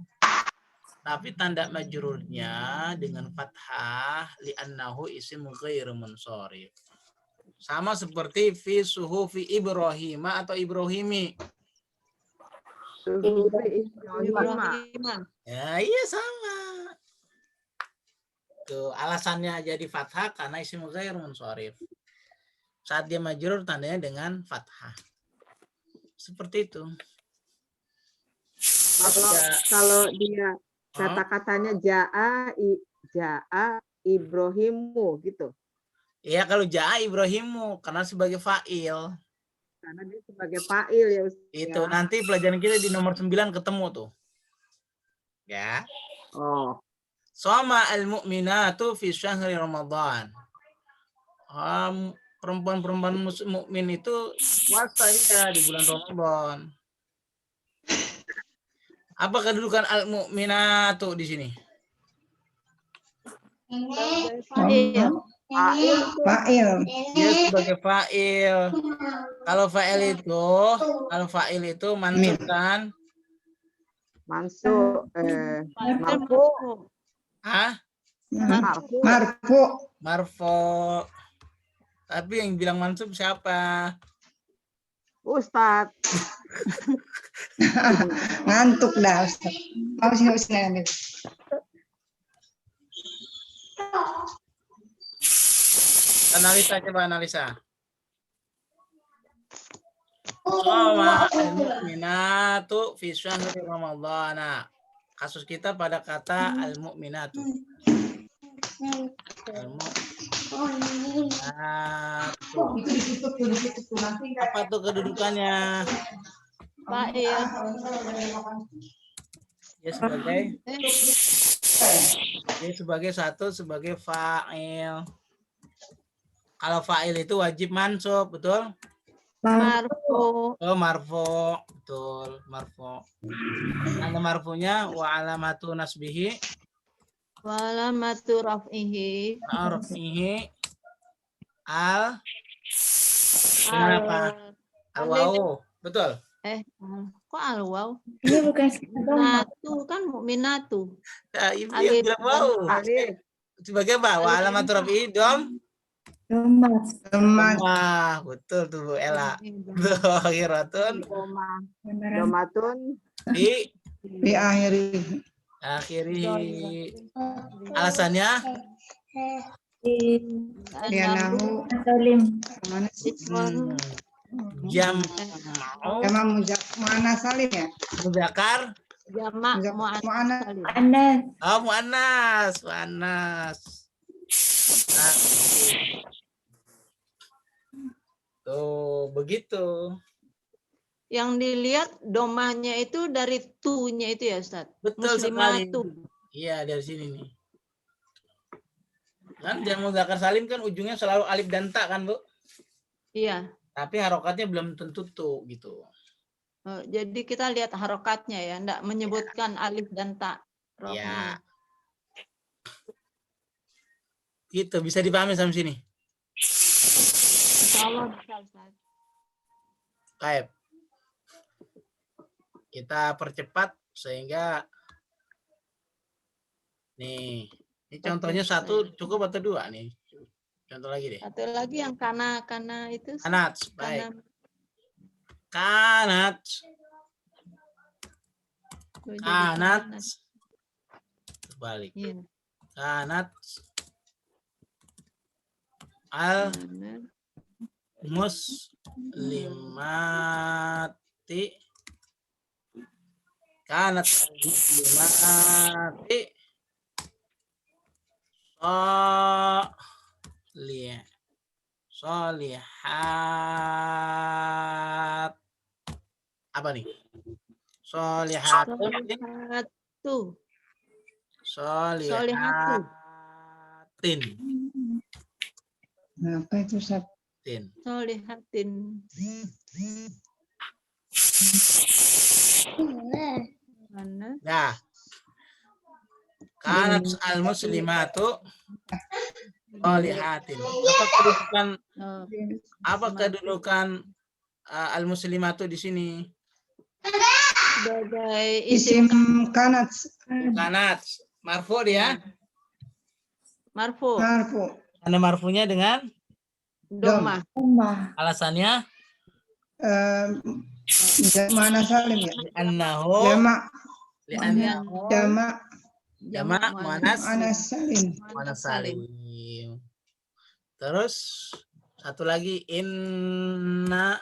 Tapi tanda majrurnya dengan fathah li'annahu isim ghair munsharif. Sama seperti fi suhufi Ibrahim atau Ibrahimi. Suhufi Ibrahimah. Ibrahim. Ya, iya sama. Tuh, alasannya jadi fathah karena isim ghair munsharif. Saat dia majrur tandanya dengan fathah. Seperti itu. Kalau dia kata-katanya ja'a Ibrahimu gitu. Iya, kalau ja'a Ibrahimu karena sebagai fa'il. Karena dia sebagai fa'il ya Ustaz. Itu Ya. nanti pelajaran kita di nomor 9 ketemu tuh. Ya. Oh, Shoma al-mu'minatu fi syahri Ramadan. Perempuan-perempuan mukmin itu puasa ya di bulan Ramadan. Apa kedudukan al-mu'minatu di sini? Iya. Fa'il. Dia sebagai fa'il. Kalau fa'il itu mansub kan? mansub marfu. Hah? Marfu. Marfu. Marfo. Tapi yang bilang mansub siapa? Ustadz. Ngantuk dah Ustaz. Harus nanti. Analisa, coba analisa. Shoma al-mu'minatu fi syahri Ramadhana. Kasus kita pada kata al-mu'minatu. Al-mu'minatu. Apa tuh kedudukannya? Fa'il. Dia sebagai fa'il. Kalau fa'il itu wajib mansub, betul? Marfu. Oh, marfo, betul, marfo. Tanda marfunya wa alamatu nasbihi Walamatu raf'ihi. arfihi al kenapa? Al wawu, betul. Kok al-waw? Ini bukan sekedar Natu kan mukminatu. Ya, ibu yang Alif bilang dan wawu. Alif. Sebagai apa? Wa alamatu rafihi dom. lemas. Teman. Wah, betul tuh Bu Ella. Akhiratun Domatun. di Di akhiri. akhiri. Alasannya Dia nahu. Salim. Mana sih? jam Emang mana salim ya? muzakkar. Jamak mu'annas. Mu'annas. Anas. Oh, mu'annas. Nah, tuh, begitu. Yang dilihat domahnya itu dari tu-nya itu ya Ustaz. Betul sekali. Muslimatu. Iya, dari sini nih. Kan yang muzakkar salim kan ujungnya selalu alif dan ta kan, Bu? Iya. Tapi harokatnya belum tentu tuh gitu. Jadi kita lihat harokatnya ya, enggak menyebutkan alif dan ta. Ya. Gitu, bisa dipahami sampai sini. Insyaallah bisa Ustaz. Baik. Kita percepat sehingga nih, ini contohnya satu cukup atau dua nih? Contoh lagi deh. Satu lagi yang kana itu. Kanat, baik. Kanat. Balik. Iya. Kanat al muslimati Kanat muslimati solihat. Apa nih? Solihatun. Solihatu. Solihatin. Apa itu Ustaz? Solihatin. Mana? Nah, kanat al-muslimatu solihatin. Apa kedudukan al-muslimatu di sini? Sebagai Isim isim kanat Kanat marfu dia. marfu. marfu. Tanda marfunya dengan Domah. Rumah. alasannya Mana salim ya? annahu Jama' li'annahu jama' muannas anas salim. salim. Terus satu lagi inna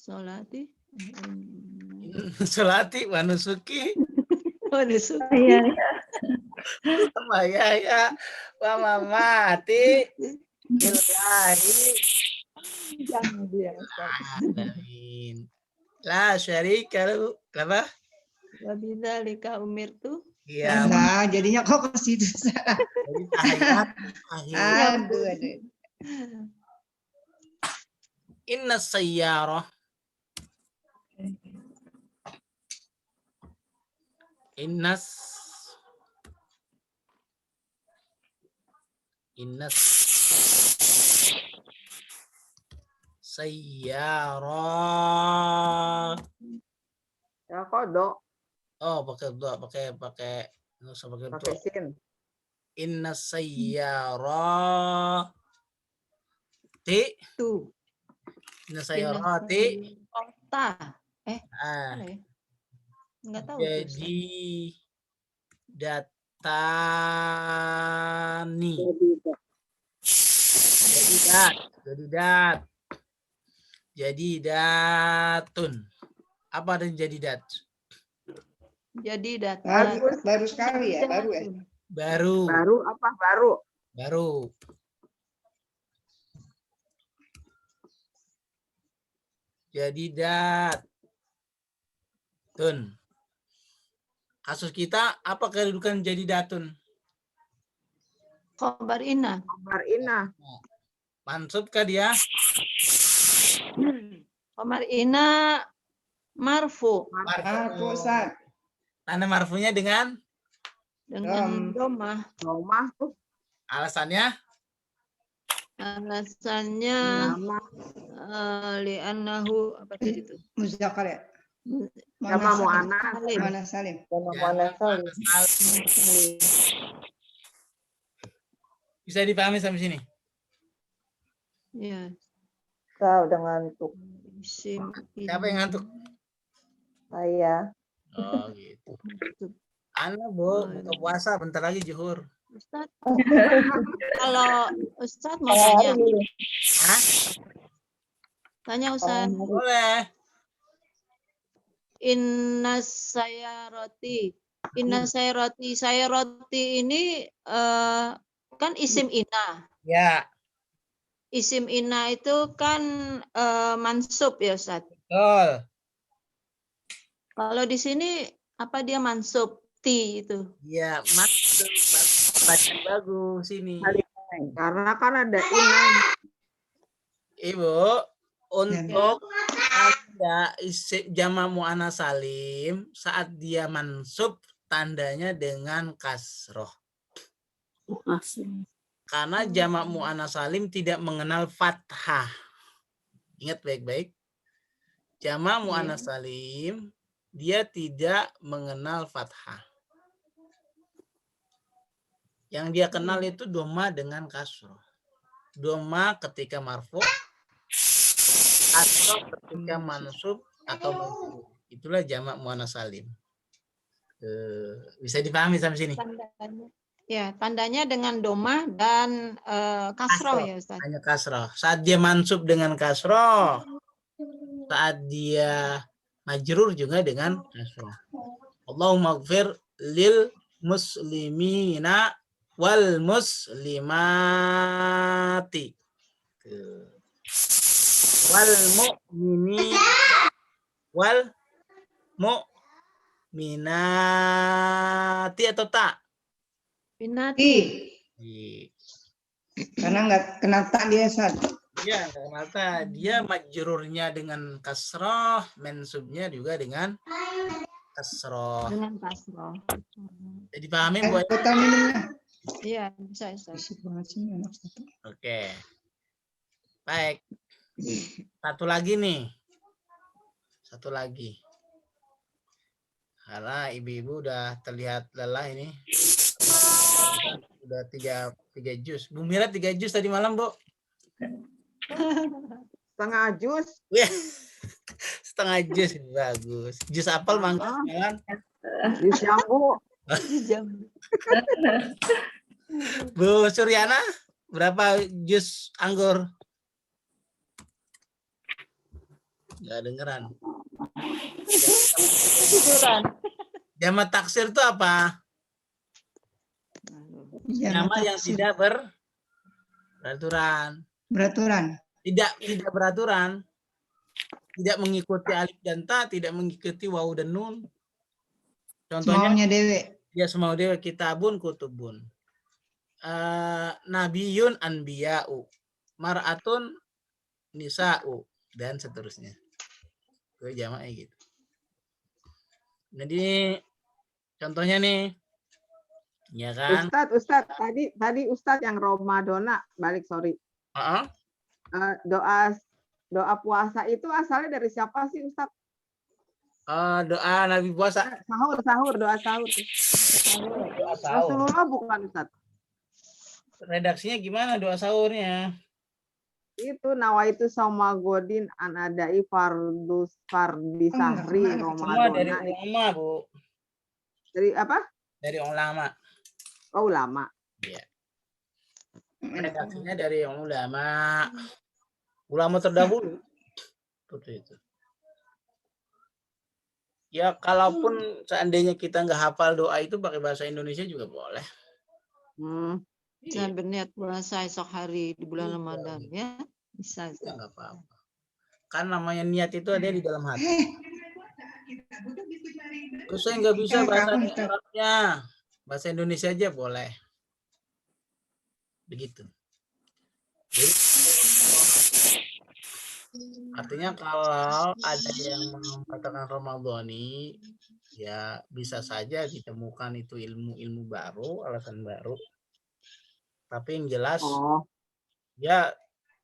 Solati. solati wa nusuki Iya. wa ya wa mamati lillahi Jangan dia. Ustaz. alamin. La syarika lahu. Apa? Wa bidzalika umirtu. Iya, Nah, jadinya kok ke situ. Ustaz? jadi tahiyat akhir. Aduh. Inna sayyarah Innas sayyarah. Ya kodok Oh, pakai dua, pakai nggak usah pakai pakai dua. sin. Inna sayyarah Tu. inna sayyarati Kota. ah, Apa ya? Enggak tahu. tuh, Ustaz. jadi datani jadi datun. Apa artinya jadi dat? Jadi data. Baru sekali ya, baru ya. Baru Baru apa baru? baru jadi datun. Kasus kita apa kedudukan jadi datun? Khobar inna. Kabar inah. Mansub kah dia? Khobar inna marfu. Marfu Ustaz. Tanda marfunya dengan Dengan domah. Rumah tuh alasannya Alasannya nama li'annahu apa tadi itu? Muzakkar ya. sama Salim. mu'anas. Salim. Mana salim. Sama mu'anas salim. Salim. bisa dipahami sampai sini? Ya. Kau udah ngantuk. Isim Siapa yang ngantuk? Saya. Oh gitu. Ana bu, buka puasa bentar lagi zuhur. Ustaz, kalau Ustaz mau tanya, Hah? tanya Ustaz. Boleh. Inna sayaroti ini kan isim ina. Ya, Isim ina itu kan mansub ya Ustaz. betul. Kalau di sini apa dia mansub ti itu? Ya, maksud bacaan bagus ini. Karena kan ada inah. Ibu, untuk tanda jama' mu'annas salim saat dia mansub tandanya dengan kasroh. Karena jama' mu'annas salim tidak mengenal fathah. Ingat baik-baik. Jama' mu'annas salim dia tidak mengenal fathah. Yang dia kenal itu doma dengan kasroh. Doma ketika marfu, atau ketika mansub atau mansub. Itulah jamak muannas salim. Bisa dipahami sampai sini? Tandanya. Ya, tandanya dengan doma dan kasroh ya Ustaz. Hanya kasroh. Saat dia mansub dengan kasroh, saat dia majrur juga dengan kasrah. Allahumma ighfir lil muslimina wal muslimati. Wal mu'mini wal mu'minati atau tak? Pinati. Karena nggak kena tak dia Ustaz. Ya, ternyata dia majrurnya dengan kasroh, mensubnya juga dengan kasroh. Dengan kasroh. Jadi pahami Bu? Botol minumnya. Iya, bisa. Berisik banget sih anak satu. Oke. Baik. Satu lagi nih. Satu lagi. Karena ibu-ibu udah terlihat lelah ini. Udah tiga jus. Bu Mira 3 jus tadi malam, Bu. Setengah jus. Wih, setengah jus. Bagus. Jus apel, mangga, jalan. Jus jambu. Bu Suryana, berapa jus anggur? Nggak dengeran. Jamak taksir itu apa? Nama yang tidak beraturan. Beraturan. Tidak beraturan. Tidak mengikuti alif dan ta, tidak mengikuti wawu dan nun. Contohnya Maunya dewe. ya semau dewa kitabun kutubun. Nabiyun anbiya'u. Mar'atun nisa'u dan seterusnya. Itu jamaknya gitu. Jadi contohnya nih, ya kan? Ustadz, tadi Ustadz yang Ramadana, balik sorry. Doa puasa itu asalnya dari siapa sih Ustadz? Doa Nabi puasa. Doa sahur. Rasulullah bukan Ustadz. Redaksinya gimana doa sahurnya? Itu nawaitu sama godin anadai fardi sahri Semua dari Ramadana. ulama, Bu. Dari apa? Dari ulama. Oh, ulama. Iya. Redaksinya dari ulama. Ulama terdahulu. Seperti itu. Ya, kalaupun seandainya kita nggak hafal doa itu pakai bahasa Indonesia juga boleh. Jangan berniat puasa esok hari di bulan Ramadan ya. Bisa. Ya, nggak apa-apa. Kan namanya niat itu ada di dalam hati. Terus saya nggak bisa bahasa Arabnya. Bahasa Indonesia aja boleh. Begitu. Jadi, artinya kalau ada yang mengatakan Ramadhani, ya bisa saja ditemukan itu ilmu baru, alasan baru. Tapi yang jelas, ya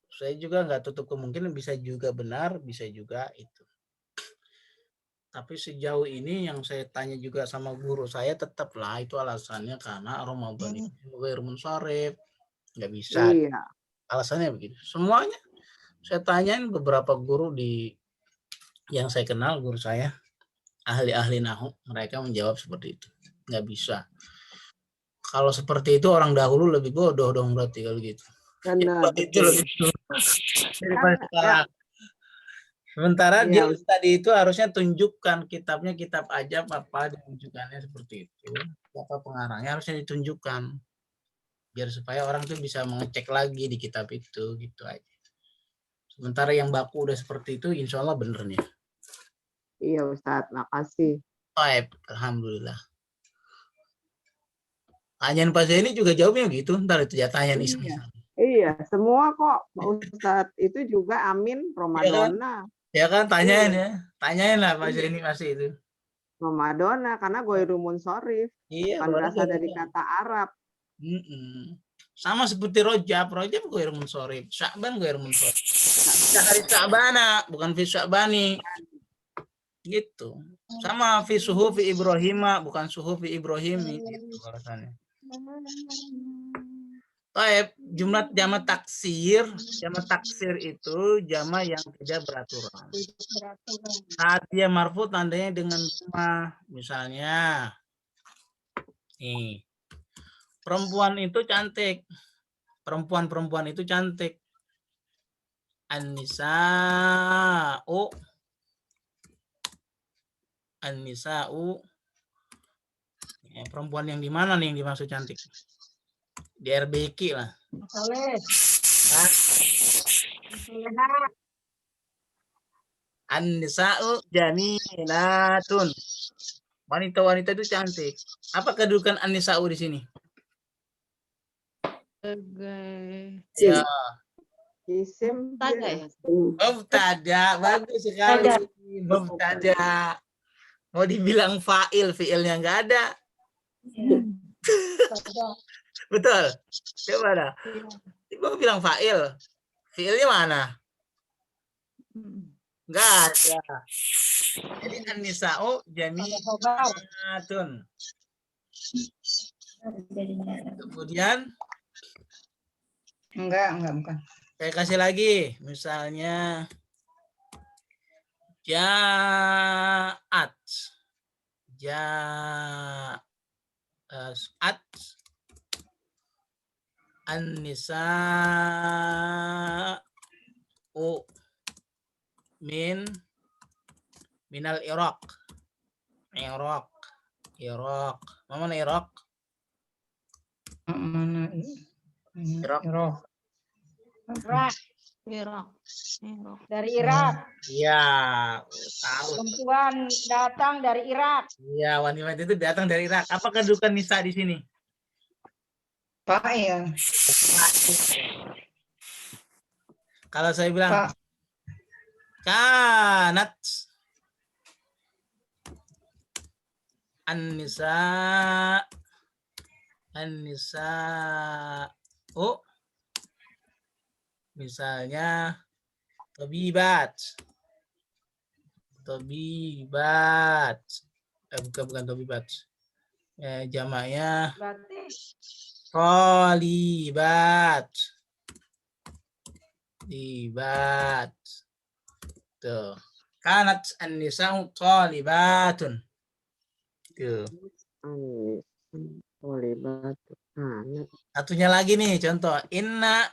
saya juga nggak tutup kemungkinan bisa juga benar, bisa juga itu. Tapi sejauh ini yang saya tanya juga sama guru saya, tetaplah itu alasannya karena Ramadan itu ghairu munsharif, nggak bisa. Iya. Alasannya begitu. Semuanya saya tanyain beberapa guru yang saya kenal, guru saya ahli-ahli nahu, mereka menjawab seperti itu, nggak bisa. Kalau seperti itu orang dahulu lebih bodoh dong berarti kalau gitu. Benar. Itu lebih daripada sekarang. Sementara dia tadi itu harusnya tunjukkan kitabnya, kitab ajab apa ditunjukkannya seperti itu. Apa pengarangnya harusnya ditunjukkan. Biar supaya orang tuh bisa mengecek lagi di kitab itu, gitu aja. Sementara yang baku udah seperti itu, insya Allah bener nih. Iya Ustadz, makasih. Baik, alhamdulillah. Tanyaan Pak Zaini juga jawabnya gitu, ntar itu ya tanyaan iseng-iseng. Iya, semua kok Pak Ustadz itu juga amin Ramadana. Ya kan, tanyain ya. Tanyain lah Pak Zaini masih itu. Ramadana, karena ghairu munsharif. Iya, kan berasal dari kata Arab. Sama seperti Rojab ghairu munsharif. Sya'ban ghairu munsharif. Hari Sya'bana, bukan fi Sya'bani. Gitu. Sama fi suhufi Ibrahima, bukan suhufi Ibrahimi. Gitu alasannya. Taib, jumlah jamak taksir itu jamak yang tidak beraturan. Saat dia marfu tandanya dengan rumah, misalnya, nih, perempuan itu cantik, perempuan itu cantik. An-nisa'u An-nisa'u. Ya, perempuan yang di mana nih yang dimaksud cantik? Di RBQ lah. Hah? An-nisa'u jamilatun. Wanita-wanita itu cantik. Apa kedudukan an-nisa'u di sini? Sebagai Ya, Isim tanda dia. ya. mubtada. Bagus sekali. Mubtada. Mau dibilang fa'il, fi'ilnya nggak ada. Betul. Coba dah. Ibu bilang fa'il. Fi'ilnya mana? Nggak ada. Jadi an-nisa'u jami'atun. Kemudian Enggak, bukan. saya kasih lagi. Misalnya ja'at. Ja'at. An-nisa'u minal Iraq. Iraq. Mana Iraq? Mana? Irak. Irak. Dari Irak. Iya, tahu. Perempuan datang dari Irak. Iya, wanita itu datang dari Irak. Apa kedudukan nisa di sini? Fa'il. Kalau saya bilang Fa- kanat an-nisa oh misalnya tabibat bukan tabibat, jamaknya talibat tuh, kanat an-nisa'u talibatun tuh. Satunya lagi nih contoh, inna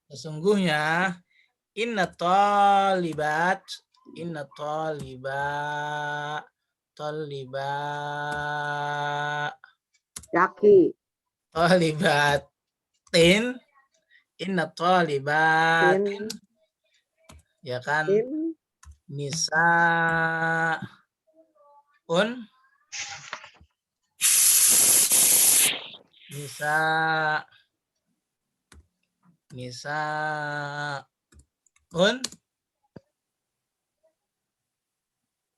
sesungguhnya inna talibat Yaki. talibatin inna talibatin ya kan, nisaun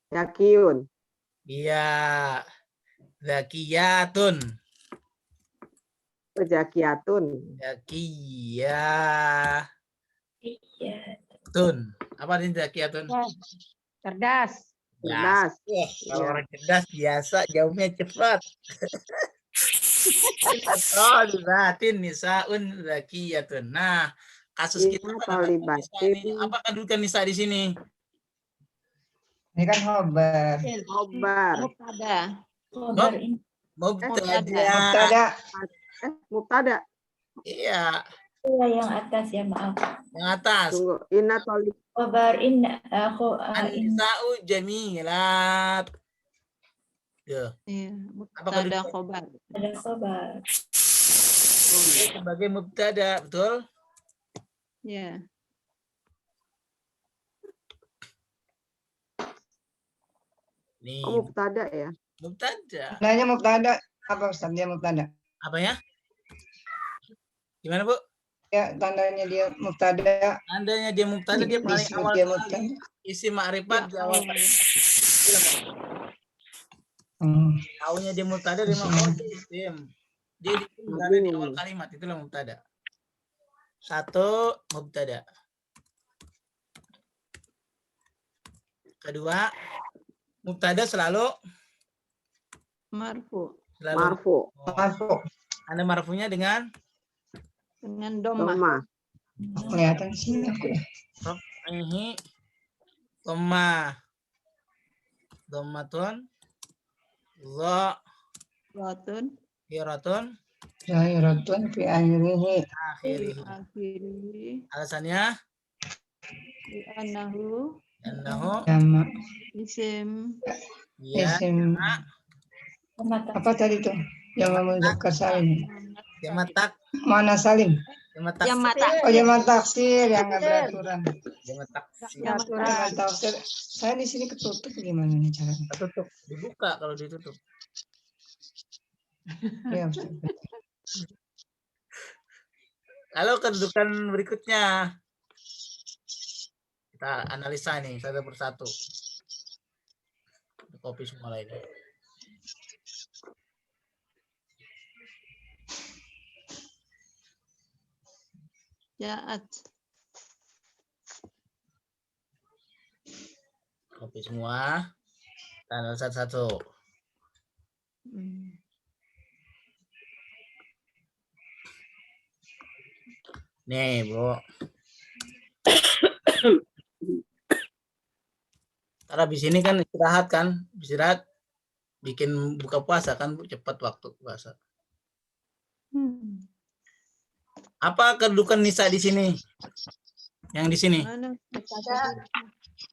Yakiun. iya zakiyatun Zakiyatun. Apa artinya zakiyatun? Cerdas. Cerdas. Kalau Iya. orang cerdas biasa jawabnya cepat. Talibatin nisaun zakiyatun. Nah, kasus kita Inna pada talibatin. apa kedudukan nisa di sini? Ini kan khobar. Khobar. Mubtada. Mubtada. Iya, Iya yang atas ya maaf. yang atas. Tunggu. Inna talibatin. Khobar inna An-nisa'u jamilat. Tuh. Iya, Apa mubtada kedudukan? khobar. ada khobar. Sebagai mubtada, betul? Ya. Nih, Mubtada ya. mubtada. Nanya mubtada. Apa Ustaz dia mubtada? Apa ya? Gimana, Bu? Ya, tandanya dia mubtada. Andanya dia mubtada, dia paling Isi awal dia sekali. mubtada. Isi ma'rifat di awal kali. Tahunya dia mubtada, dia mau isim. Dia berada di awal kalimat, itulah mubtada. Satu, mubtada. Kedua, mubtada selalu Marfu. Marfu. Marfu. Anda marfunya dengan Dengan domah. Doma. Kelihatan sini aku ya. ini dhamma. Dhammatun Zahiratun Zahiratun fi akhirihi. akhirih. akhirih Alasannya annahu annahu Jama. isim ya Isim. Apa tadi tuh? Yang muzakkar salim. jamak tak Mana salim? jamak Jamak taksir. Oh, jamak taksir yang nggak beraturan. Jamak taksir. Jamak taksir. Saya di sini ketutup gimana nih caranya? Tutup, dibuka kalau ditutup. Ya, Ustaz. Lalu kedudukan berikutnya kita analisa nih satu persatu. Kopi semua lainnya. ja'at Kopi semua. Kita analisa satu-satu. Nih, Bro. Karena di sini kan istirahat kan, istirahat bikin buka puasa kan cepat waktu puasa. Apa kedudukan Nisa di sini? Yang di sini. mana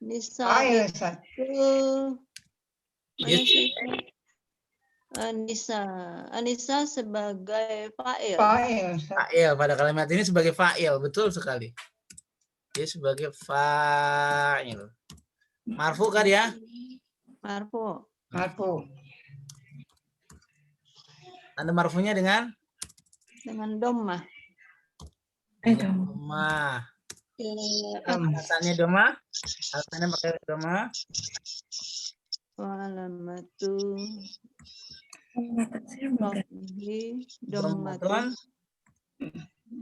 Nisa Ayo, Ustaz. itu Yes. mana sih Anissa sebagai fa'il. Fa'il, Ustaz. Fa'il pada kalimat ini sebagai fa'il, betul sekali. Dia sebagai fa'il. Marfu kan ya? Marfu. Marfu. Tanda marfunya dengan Dhammah. Doma. Alasannya doma? Alasannya pakai doma? Wa alamatu rafihi Dhammatun. dhammatun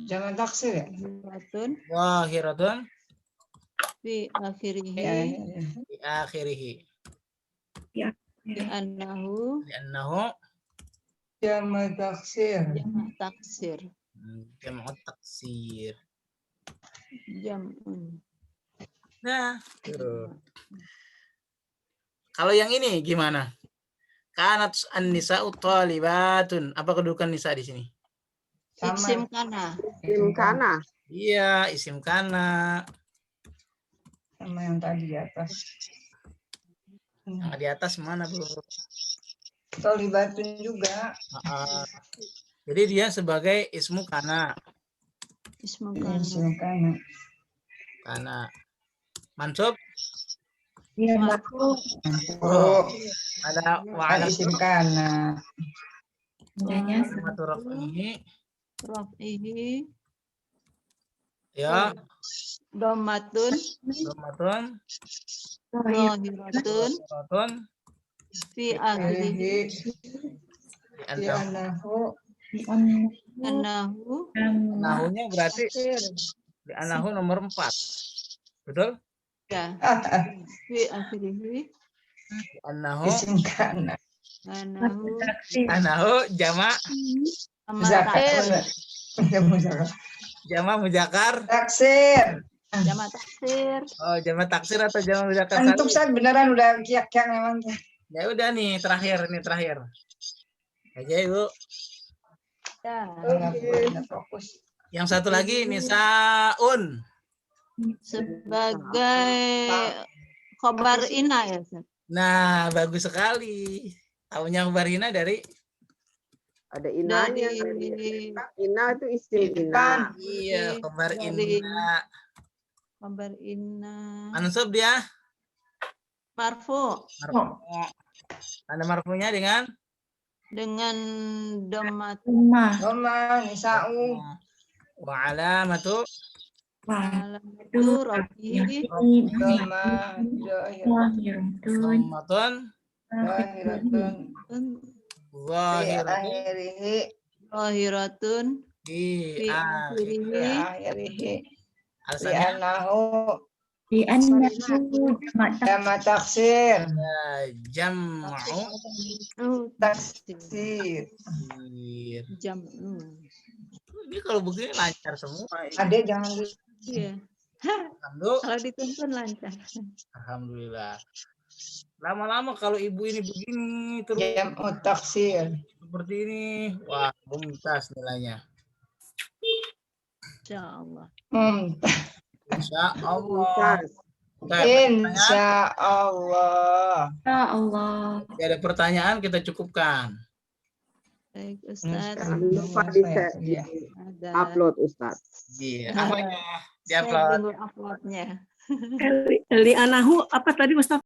Jamak taksir ya? zahiratun Wahiratun. fi akhirihi Di akhirihi. bi annahu Liannahu Jamak taksir. jamak taksir jam'ut taksir. jam'un. Nah, tuh. Kalau yang ini gimana? Kanat an-nisa'u thalibatun. Apa kedudukan nisa di sini? Isim kana. Isim kana. Iya, isim kana. Sama yang tadi di atas. Yang di atas mana, Bro? Thalibatun juga. Jadi dia sebagai ismu kana. Ismu kana. Isim kana. Kana. Mansub Iya, Marfu. Oh, ada kan isim kana. alamatu raf'ihi. Rafihi Ya, dhammatun dhammatun. zahiratun Dhammatun. fi akhirihi Di Anahu. annahu Nahunya berarti di anahu nomor 4. Betul? ya fi akhirihi Anahu Isim kana. annahu jamak Zakat. jamak muzakkar. Taksir. jamak taksir. Oh, jamak taksir atau jamak muzakkar Antum salim? Ustaz beneran udah kiak-kiak memang. Ya udah nih terakhir. Aja Ibu. Ya. Nggak fokus. Yang satu lagi nisaun. Sebagai khobar ina ya Ustaz? Nah, bagus sekali. Tahunya Barina dari Ada inanya. Dari Ina itu isim ina. iya, khabar dari inna. khobar ina Mansub dia. marfu Marfu. Tanda marfunya dengan dengan dhammat Roma, Nisa'u. wa alamatu alamatu rafihi Roma, dhammatun Zahiratun. zahiratun Akhirihi. zahiratun di fi akhirihi Akhirihi. alasannya Jamak taksir. jam'u Taksir. jam ini kalau begini lancar semua. Adek jangan di iya Alhamdulillah. kalau dituntun lancar. Alhamdulillah. Lama-lama kalau ibu ini begini terus Jam'u taksir. seperti ini, wah mumtaz nilainya. Insya Allah. Insya Allah. Mumtaz. Oke, pertanyaan? Insya Allah. Ya Allah. Tidak ada pertanyaan, kita cukupkan. Baik Ustaz. Jangan lupa di Iya. Ada. upload Ustaz. Iya. Ada. Apanya? Saya Diupload. tunggu uploadnya. Eli Anahu apa tadi Mustafa?